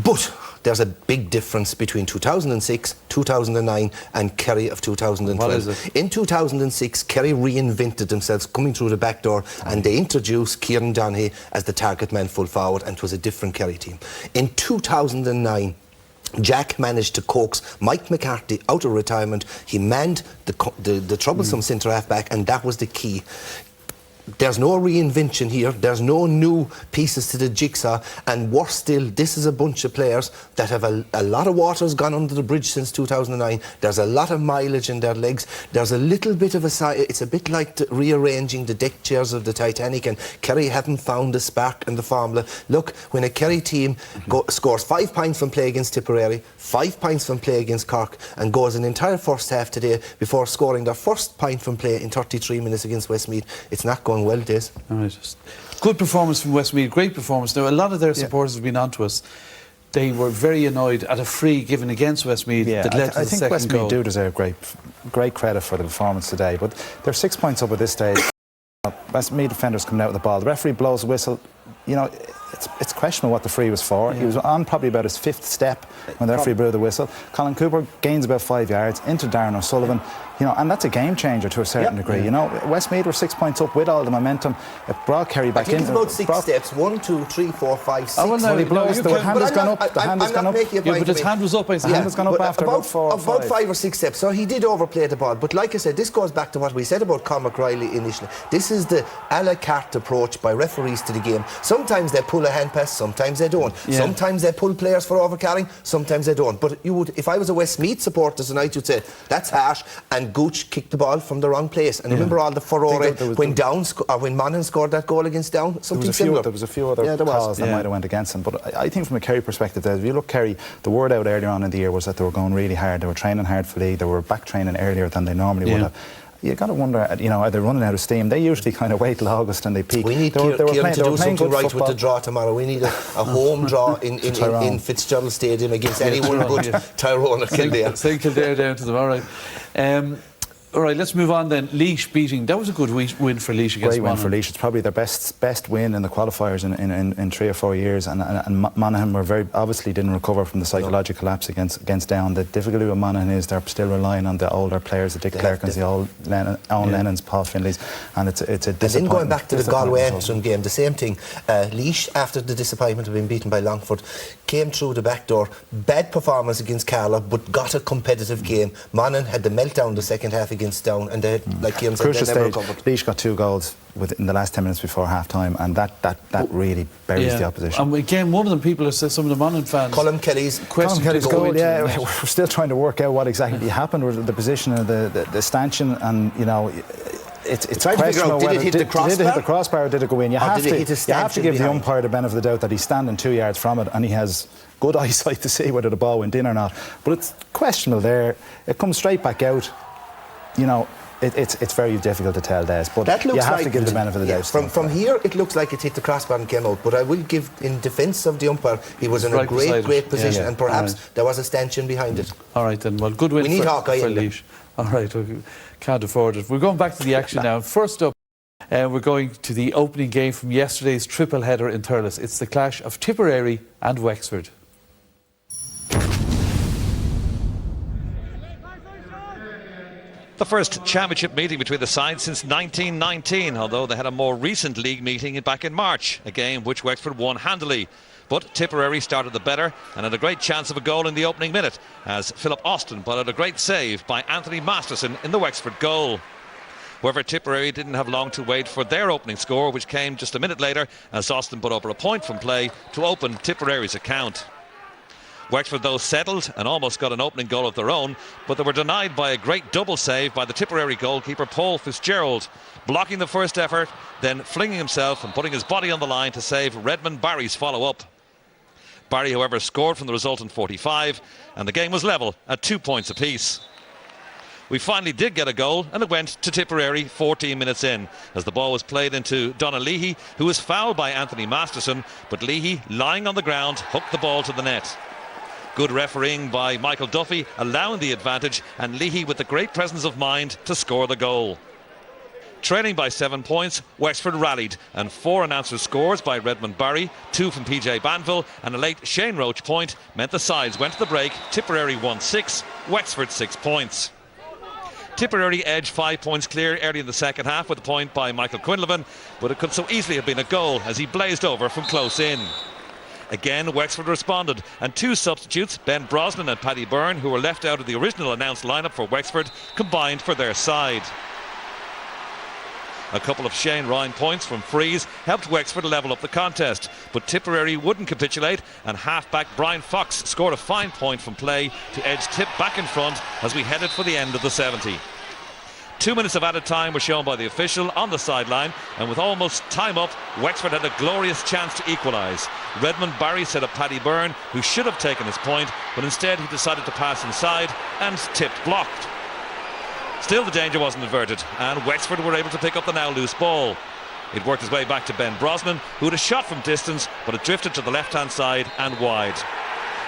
but there's a big difference between 2006, 2009 and Kerry of 2012. What is it? In 2006, Kerry reinvented themselves coming through the back door and they introduced Kieran Donaghy as the target man full forward, and it was a different Kerry team. In 2009, Jack managed to coax Mike McCarthy out of retirement. He manned the troublesome centre-half back, and that was the key. there's no reinvention here. There's no new pieces to the jigsaw. And worse still, this is a bunch of players that have a lot of water's gone under the bridge since 2009. There's a lot of mileage in their legs. There's a little bit of it's a bit like rearranging the deck chairs of the Titanic, and Kerry haven't found the spark and the formula. Look, when a Kerry team scores 5 points from play against Tipperary, 5 points from play against Cork, and goes an entire first half today before scoring their first point from play in 33 minutes against Westmeath, it's not going well, Des. All right. Good performance from Westmeath, great performance. Now, a lot of their supporters have been on to us. They were very annoyed at a free given against Westmeath that led to the second goal. I think Westmeath do deserve great credit for the performance today, but they're 6 points up at this stage. Westmeath defenders coming out with the ball. The referee blows a whistle. You know, it's questionable what the free was for. He was on probably about his 5th step when the referee blew the whistle. Colin Cooper gains about 5 yards into Darren O'Sullivan. You know, and that's a game changer to a certain degree. You know, Westmeath were 6 points up with all the momentum. It brought Kerry back in. It's about 6 steps. 1, 2, 3, 4, 5, 6. Oh, well, no, he blows. The hand has gone up. The hand has gone up. Yeah, but his hand was up. The hand has gone up after about 4 or 5. About 5 or 6 steps. So he did overplay the ball. But like I said, this goes back to what we said about Cormac Riley initially. This is the a la carte approach by referees to the game. Sometimes they pull a hand pass, sometimes they don't. Sometimes they pull players for overcarrying, sometimes they don't. But you would, if I was a Westmeath supporter tonight, you'd say that's harsh. And Gooch kicked the ball from the wrong place. And remember all the furore when Monaghan scored that goal against Down. Something similar. There was a few other calls that might have went against him. But I think from a Kerry perspective, if you look Kerry, the word out earlier on in the year was that they were going really hard. They were training hard for league. They were back training earlier than they normally would have. You got to wonder, you know, are they running out of steam? They usually kind of wait till August and they peak. We need Kieran to do something right with the draw tomorrow. We need a home draw in Fitzgerald Stadium against anyone good Tyrone or Kildare. Send Kildare down to them, all right. All right, let's move on then. Laois beating, that was a good win for Laois against Monaghan. Great win for Laois. It's probably their best win in the qualifiers in 3 or 4 years. And Monaghan were obviously didn't recover from the psychological collapse against Down. The difficulty with Monaghan is they're still relying on the older players, the Dick Clerkins, the old Lennons, Paul Finleys, and it's a disappointment. And then going back to the Galway Antrim game, the same thing. Laois, after the disappointment of being beaten by Longford, came through the back door. Bad performance against Carlow, but got a competitive game. Monaghan had the meltdown the second half against Down, and they, like Kieran said, they never recovered. Laois got 2 goals in the last 10 minutes before half time, and that really buries the opposition. And again, one of them, people have said, some of the Monaghan fans, Colin Kelly's goal. We're still trying to work out what exactly happened with the position of the stanchion, and you know, it's questionable whether did it hit the crossbar or did it go in. You have to give the umpire the benefit of the doubt that he's standing 2 yards from it and he has good eyesight to see whether the ball went in or not. But it's questionable there. It comes straight back out. You know, it's very difficult to tell, Des, but you have to give the benefit of the doubt. From here, it looks like it hit the crossbar and came out, but I will give, in defence of the umpire, he was in a great position, and perhaps there was a stanchion behind it. All right, then, well, good win for Laois. All right, we can't afford it. We're going back to the action now. First up, we're going to the opening game from yesterday's triple header in Thurles. It's the clash of Tipperary and Wexford. The first championship meeting between the sides since 1919, although they had a more recent league meeting back in March, a game which Wexford won handily. But Tipperary started the better and had a great chance of a goal in the opening minute as Philip Austin brought out a great save by Anthony Masterson in the Wexford goal. However, Tipperary didn't have long to wait for their opening score, which came just a minute later as Austin put over a point from play to open Tipperary's account. Wexford, though, settled and almost got an opening goal of their own, but they were denied by a great double save by the Tipperary goalkeeper Paul Fitzgerald, blocking the first effort, then flinging himself and putting his body on the line to save Redmond Barry's follow-up. Barry, however, scored from the resultant 45, and the game was level at 2 points apiece. We finally did get a goal, and it went to Tipperary 14 minutes in, as the ball was played into Donna Leahy, who was fouled by Anthony Masterson, but Leahy, lying on the ground, hooked the ball to the net. Good refereeing by Michael Duffy, allowing the advantage, and Leahy with the great presence of mind to score the goal. Trailing by 7 points, Wexford rallied, and 4 unanswered scores by Redmond Barry, 2 from PJ Banville, and a late Shane Roach point meant the sides went to the break. Tipperary won 6, Wexford 6 points. Tipperary edged 5 points clear early in the second half with a point by Michael Quinlivan, but it could so easily have been a goal as he blazed over from close in. Again, Wexford responded, and 2 substitutes, Ben Brosnan and Paddy Byrne, who were left out of the original announced lineup for Wexford, combined for their side. A couple of Shane Ryan points from frees helped Wexford level up the contest, but Tipperary wouldn't capitulate, and half-back Brian Fox scored a fine point from play to edge Tip back in front as we headed for the end of the 70. 2 minutes of added time were shown by the official on the sideline, and with almost time up, Wexford had a glorious chance to equalise. Redmond Barry set up Paddy Byrne, who should have taken his point, but instead he decided to pass inside and tipped blocked. Still, the danger wasn't averted, and Wexford were able to pick up the now loose ball. It worked its way back to Ben Brosnan, who had a shot from distance, but it drifted to the left-hand side and wide.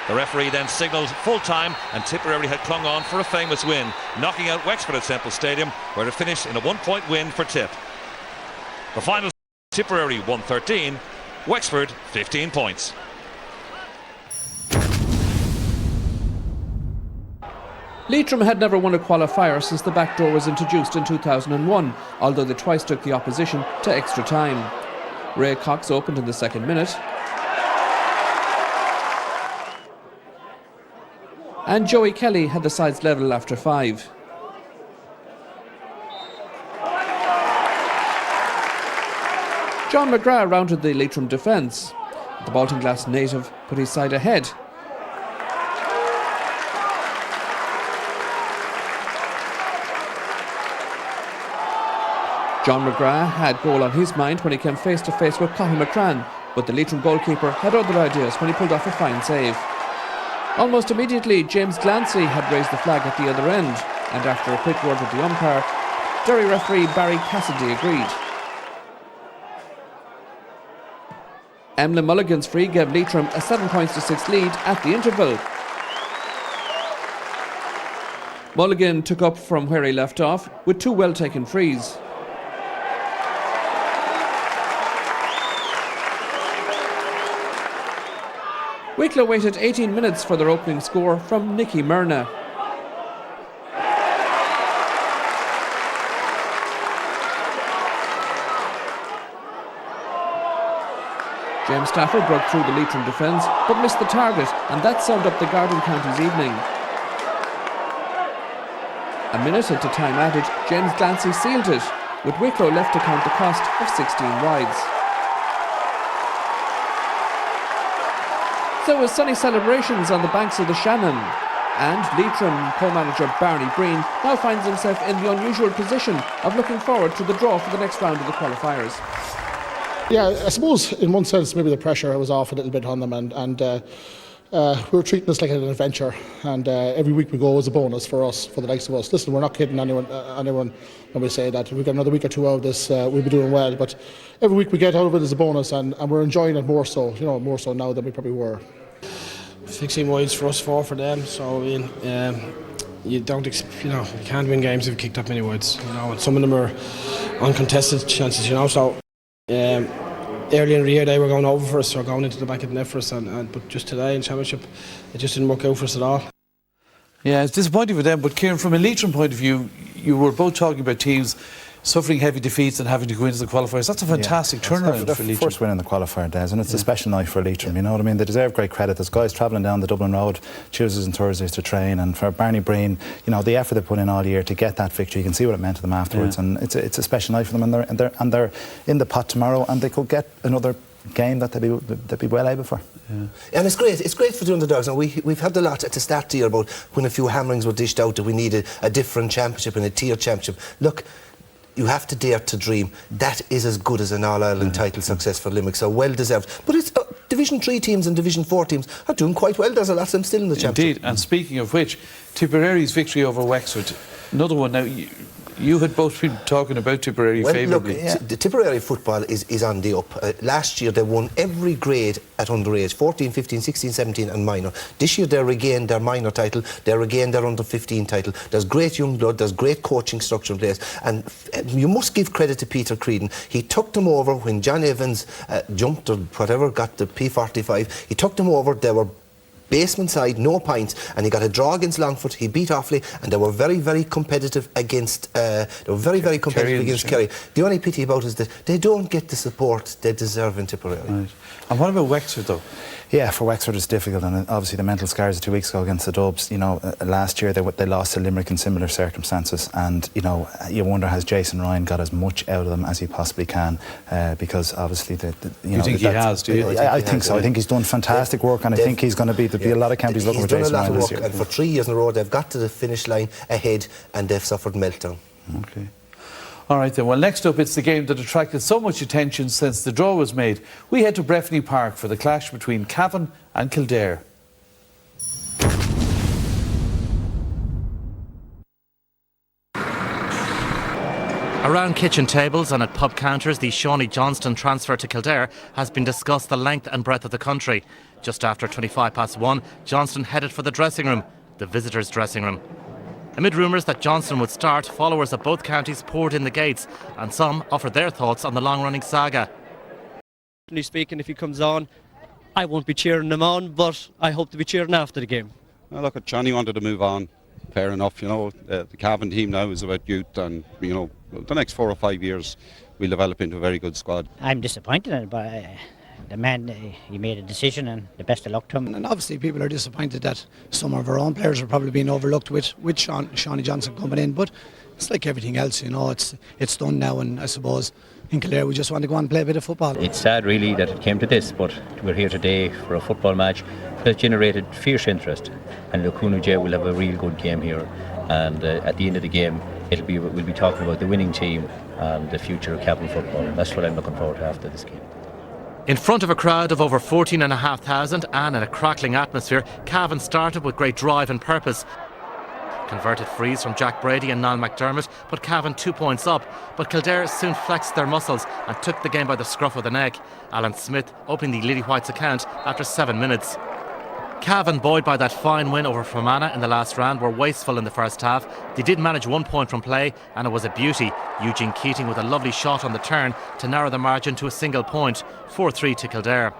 The referee then signalled full-time, and Tipperary had clung on for a famous win, knocking out Wexford at Semple Stadium, where it finished in a 1-point win for Tip. The final: Tipperary 113, Wexford 15 points. Leitrim had never won a qualifier since the back door was introduced in 2001, although they twice took the opposition to extra time. Ray Cox opened in the second minute, and Joey Kelly had the sides level after 5. John McGrath rounded the Leitrim defence. The Baltinglass native put his side ahead. John McGrath had goal on his mind when he came face to face with Cathal McCrann, but the Leitrim goalkeeper had other ideas when he pulled off a fine save. Almost immediately, James Glancy had raised the flag at the other end, and after a quick word with the umpire, Derry referee Barry Cassidy agreed. Emlyn Mulligan's free gave Leitrim a 7-6 lead at the interval. Mulligan took up from where he left off with 2 well-taken frees. Wicklow waited 18 minutes for their opening score from Nicky Myrna. James Stafford broke through the Leitrim defence but missed the target, and that summed up the Garden County's evening. A minute into time added, James Glancy sealed it, with Wicklow left to count the cost of 16 wides. So was sunny celebrations on the banks of the Shannon, and Leitrim co-manager Barney Breen now finds himself in the unusual position of looking forward to the draw for the next round of the qualifiers. Yeah, I suppose in one sense maybe the pressure was off a little bit on them, and we were treating this like an adventure, and every week we go is a bonus for us, for the likes of us. Listen, we're not kidding anyone when we say that. If we get another week or two out of this, we'll be doing well, but every week we get out of it is a bonus, and we're enjoying it more so, more so now than we probably were. 16 wides for us, 4 for them, so I mean, you can't win games if you kicked up many wides, and some of them are uncontested chances, so early in the year they were going over for us, or going into the back of the net for us, but just today in Championship it just didn't work out for us at all. Yeah, it's disappointing for them, but Kieran, from a Leitrim point of view, you were both talking about teams suffering heavy defeats and having to go into the qualifiers. That's a fantastic turnaround for Leitrim. First win in the qualifier days, and it's a special night for Leitrim, you know what I mean? They deserve great credit. There's guys travelling down the Dublin Road Tuesdays and Thursdays to train, and for Barney Breen, the effort they put in all year to get that victory, you can see what it meant to them afterwards, and it's a special night for them, and they're in the pot tomorrow, and they could get another game that they'd be well able for. Yeah. And it's great for the underdogs, and we've had a lot at the start of the year about when a few hammerings were dished out that we needed a different championship and a tier championship. Look, you have to dare to dream. That is as good as an All-Ireland title success for Limerick, so well deserved. But it's Division 3 teams and Division 4 teams are doing quite well. There's a lot of them still in the championship. Indeed, and speaking of which, Tipperary's victory over Wexford, another one now. You had both been talking about Tipperary favourably. Look, the Tipperary football is on the up. Last year they won every grade at underage, 14, 15, 16, 17 and minor. This year they regained their minor title, they regained their under 15 title. There's great young blood, there's great coaching structure in place, and you must give credit to Peter Creedon. He took them over when John Evans jumped or whatever, got the P45. He took them over, they were basement side, no points, and he got a draw against Longford. He beat Offaly, and they were very, very competitive against. Kerry. The only pity about it is that they don't get the support they deserve in Tipperary. Right. And what about Wexford, though? Yeah, for Wexford it's difficult, and obviously the mental scars of 2 weeks ago against the Dubs. You know, last year they lost to Limerick in similar circumstances, and you know, you wonder, has Jason Ryan got as much out of them as he possibly can? Because obviously, you think he has? Do you? I think so. I think he's done fantastic work, and I think he's going to be. There'll be a lot of counties looking for Jason Ryan this year. And for 3 years in a row, they've got to the finish line ahead, and they've suffered meltdown. Okay. All right then, well next up it's the game that attracted so much attention since the draw was made. We head to Breffni Park for the clash between Cavan and Kildare. Around kitchen tables and at pub counters, the Shawnee Johnston transfer to Kildare has been discussed the length and breadth of the country. Just after 1:25, Johnston headed for the dressing room, the visitors' dressing room. Amid rumours that Johnston would start, followers of both counties poured in the gates, and some offered their thoughts on the long-running saga. Speaking, if he comes on, I won't be cheering him on, but I hope to be cheering after the game. Well, look, Johnny wanted to move on. Fair enough, you know. The Cavan team now is about youth, and you know, the next 4 or 5 years we'll develop into a very good squad. I'm disappointed in it, but the man, he made a decision, and the best of luck to him. And obviously people are disappointed that some of our own players are probably being overlooked with Shawnee Johnson coming in, but it's like everything else, you know, it's done now, and I suppose in Kildare we just want to go and play a bit of football. It's sad really that it came to this, but we're here today for a football match that generated fierce interest, and Lukunuje will have a real good game here, and at the end of the game we'll be talking about the winning team and the future of Cavan football, and that's what I'm looking forward to after this game. In front of a crowd of over 14,500 and in a crackling atmosphere, Cavan started with great drive and purpose. Converted frees from Jack Brady and Niall McDermott put Cavan 2 points up, but Kildare soon flexed their muscles and took the game by the scruff of the neck. Alan Smith opening the Lily White's account after 7 minutes. Cavan, buoyed by that fine win over Fermanagh in the last round, were wasteful in the first half. They did manage 1 point from play, and it was a beauty. Eugene Keating with a lovely shot on the turn to narrow the margin to a single point, 4-3 to Kildare.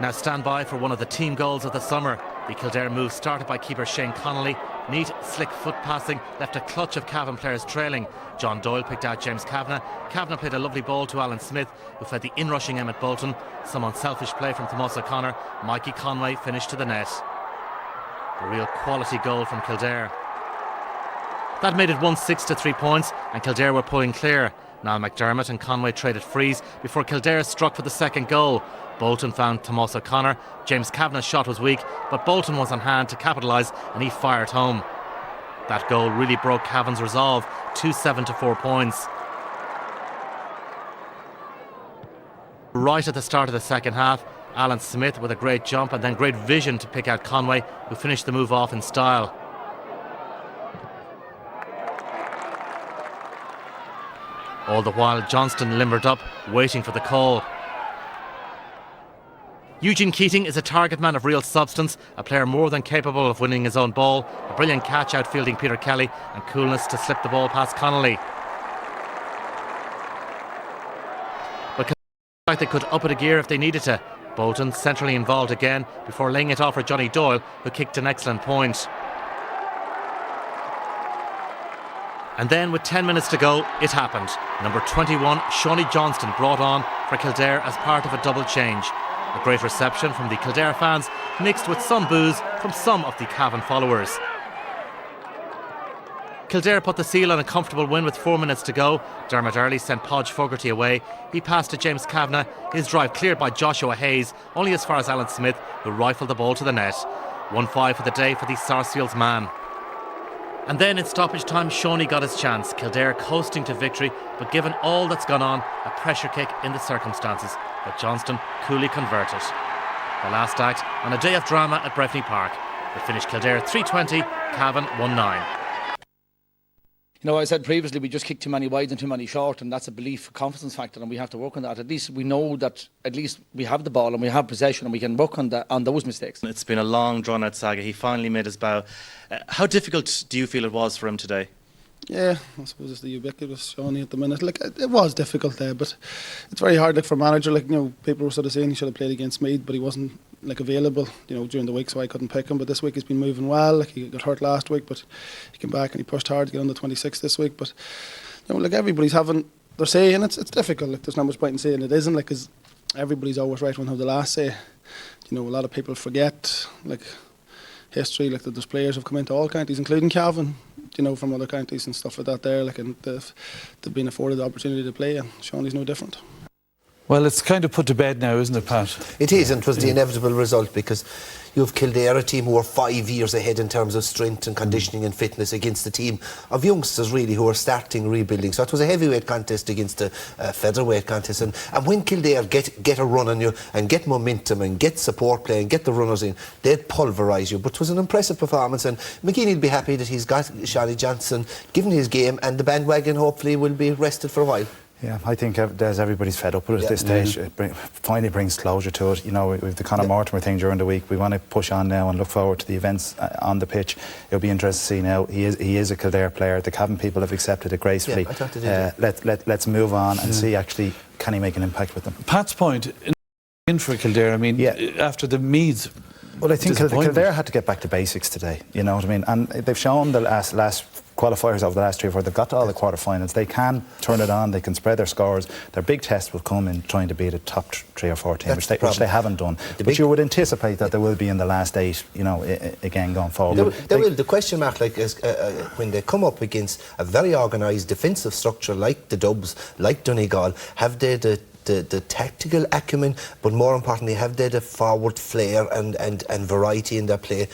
Now stand by for one of the team goals of the summer. The Kildare move started by keeper Shane Connolly. Neat, slick foot passing left a clutch of Cavan players trailing. John Doyle picked out James Kavanagh. Kavanagh played a lovely ball to Alan Smith, who fed the inrushing Emmett Bolton. Some unselfish play from Tomás O'Connor. Mikey Conway finished to the net. A real quality goal from Kildare. That made it 1-6 to 3 points, and Kildare were pulling clear. Niall McDermott and Conway traded frees before Kildare struck for the second goal. Bolton found Tomás O'Connor. James Kavanagh's shot was weak, but Bolton was on hand to capitalise, and he fired home. That goal really broke Cavan's resolve, 2-7 to 4 points. Right at the start of the second half, Alan Smith with a great jump and then great vision to pick out Conway, who finished the move off in style. All the while, Johnston limbered up, waiting for the call. Eugene Keating is a target man of real substance, a player more than capable of winning his own ball, a brilliant catch outfielding Peter Kelly, and coolness to slip the ball past Connolly. But like they could up it a gear if they needed to. Bolton centrally involved again before laying it off for Johnny Doyle, who kicked an excellent point. And then with 10 minutes to go, it happened. Number 21, Shawnee Johnston, brought on for Kildare as part of a double change. A great reception from the Kildare fans, mixed with some boos from some of the Cavan followers. Kildare put the seal on a comfortable win with 4 minutes to go. Dermot Early sent Podge Fogarty away. He passed to James Kavanagh. His drive cleared by Joshua Hayes, only as far as Alan Smith, who rifled the ball to the net. 1-5 for the day for the Sarsfield's man. And then in stoppage time, Shawnee got his chance. Kildare coasting to victory, but given all that's gone on, a pressure kick in the circumstances. But Johnston coolly converted. The last act on a day of drama at Breffni Park. It finished Kildare 3-20, Cavan 1-9. You know, I said previously we just kick too many wide and too many short, and that's a belief, confidence factor, and we have to work on that. At least we know that at least we have the ball and we have possession and we can work on those mistakes. It's been a long, drawn-out saga. He finally made his bow. How difficult do you feel it was for him today? Yeah, I suppose it's the ubiquitous Shawnee at the minute. Like, it was difficult there, but it's very hard. Like, for a manager, like, you know, people were sort of saying he should have played against Meath, but he wasn't like available, you know, during the week, so I couldn't pick him. But this week he's been moving well. Like, he got hurt last week, but he came back and he pushed hard to get on the 26 this week. But you know, like, everybody's having their say, and it's difficult. Like, there's not much point in saying it isn't, like, because everybody's always right when they have the last say. You know, a lot of people forget, like, history, like, that there's players who've come into all counties, including Cavan, you know, from other counties and stuff like that there, like, and they've been afforded the opportunity to play, and Shawnee's no different. Well, it's kind of put to bed now, isn't it, Pat? It is, and it was the inevitable result, because you have Kildare, a team who are 5 years ahead in terms of strength and conditioning and fitness, against a team of youngsters really who are starting rebuilding. So it was a heavyweight contest against a featherweight contest, and when Kildare get a run on you and get momentum and get support play and get the runners in, they'd pulverise you. But it was an impressive performance, and McGeaney will be happy that he's got Shawny Johnson given his game, and the bandwagon hopefully will be rested for a while. Yeah, I think everybody's fed up with it at this stage. It finally brings closure to it. You know, with the Conor Mortimer thing during the week, we want to push on now and look forward to the events on the pitch. It'll be interesting to see now. He is a Kildare player. The Cavan people have accepted it gracefully. Yeah, I thought they did. Let's move on and see, actually, can he make an impact with them. Pat's point, in for Kildare, I mean, after the Meads. Well, I think Kildare had to get back to basics today, you know what I mean? And they've shown the last qualifiers over the last 3 or 4, they've got to all the quarterfinals. They can turn it on, they can spread their scores. Their big test will come in trying to beat a top 3 or 4 team, which they haven't done. But you would anticipate that they will be in the last 8, you know, again going forward. They will. The question mark, like, is when they come up against a very organised defensive structure like the Dubs, like Donegal, have they the tactical acumen, but more importantly, have they the forward flair and variety in their play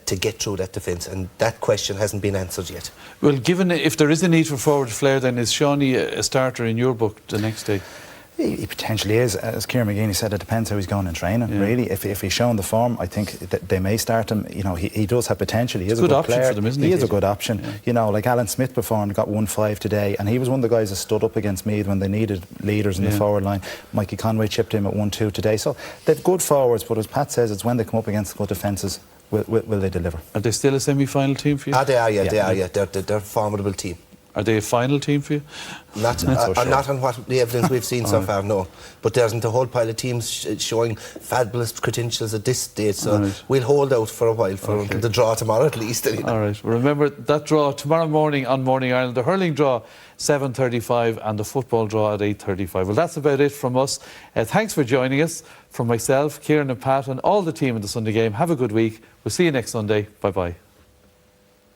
to get through that defence? And that question hasn't been answered yet. Well, given if there is a need for forward flair, then is Shawnee a starter in your book the next day? He potentially is. As Kieran McGeaney said, it depends how he's going in training, really. If he's shown the form, I think that they may start him. You know, he does have potential. He is a good option player. for them, isn't he? He is a good option. Yeah. You know, like Alan Smith performed, got 1-5 today, and he was one of the guys that stood up against Meath when they needed leaders in the forward line. Mikey Conway chipped him at 1-2 today. So they've good forwards, but as Pat says, it's when they come up against good defences, will they deliver? Are they still a semi-final team for you? They are, They're a formidable team. Are they a final team for you? Not on what the evidence we've seen so far, no. But there isn't a whole pile of teams showing fabulous credentials at this stage, so we'll hold out for a while for the draw tomorrow at least. Anyway. All right. Well, remember that draw tomorrow morning on Morning Ireland. The hurling draw 7:35 and the football draw at 8:35. Well, that's about it from us. Thanks for joining us. From myself, Kieran and Pat and all the team in the Sunday Game, have a good week. We'll see you next Sunday. Bye-bye.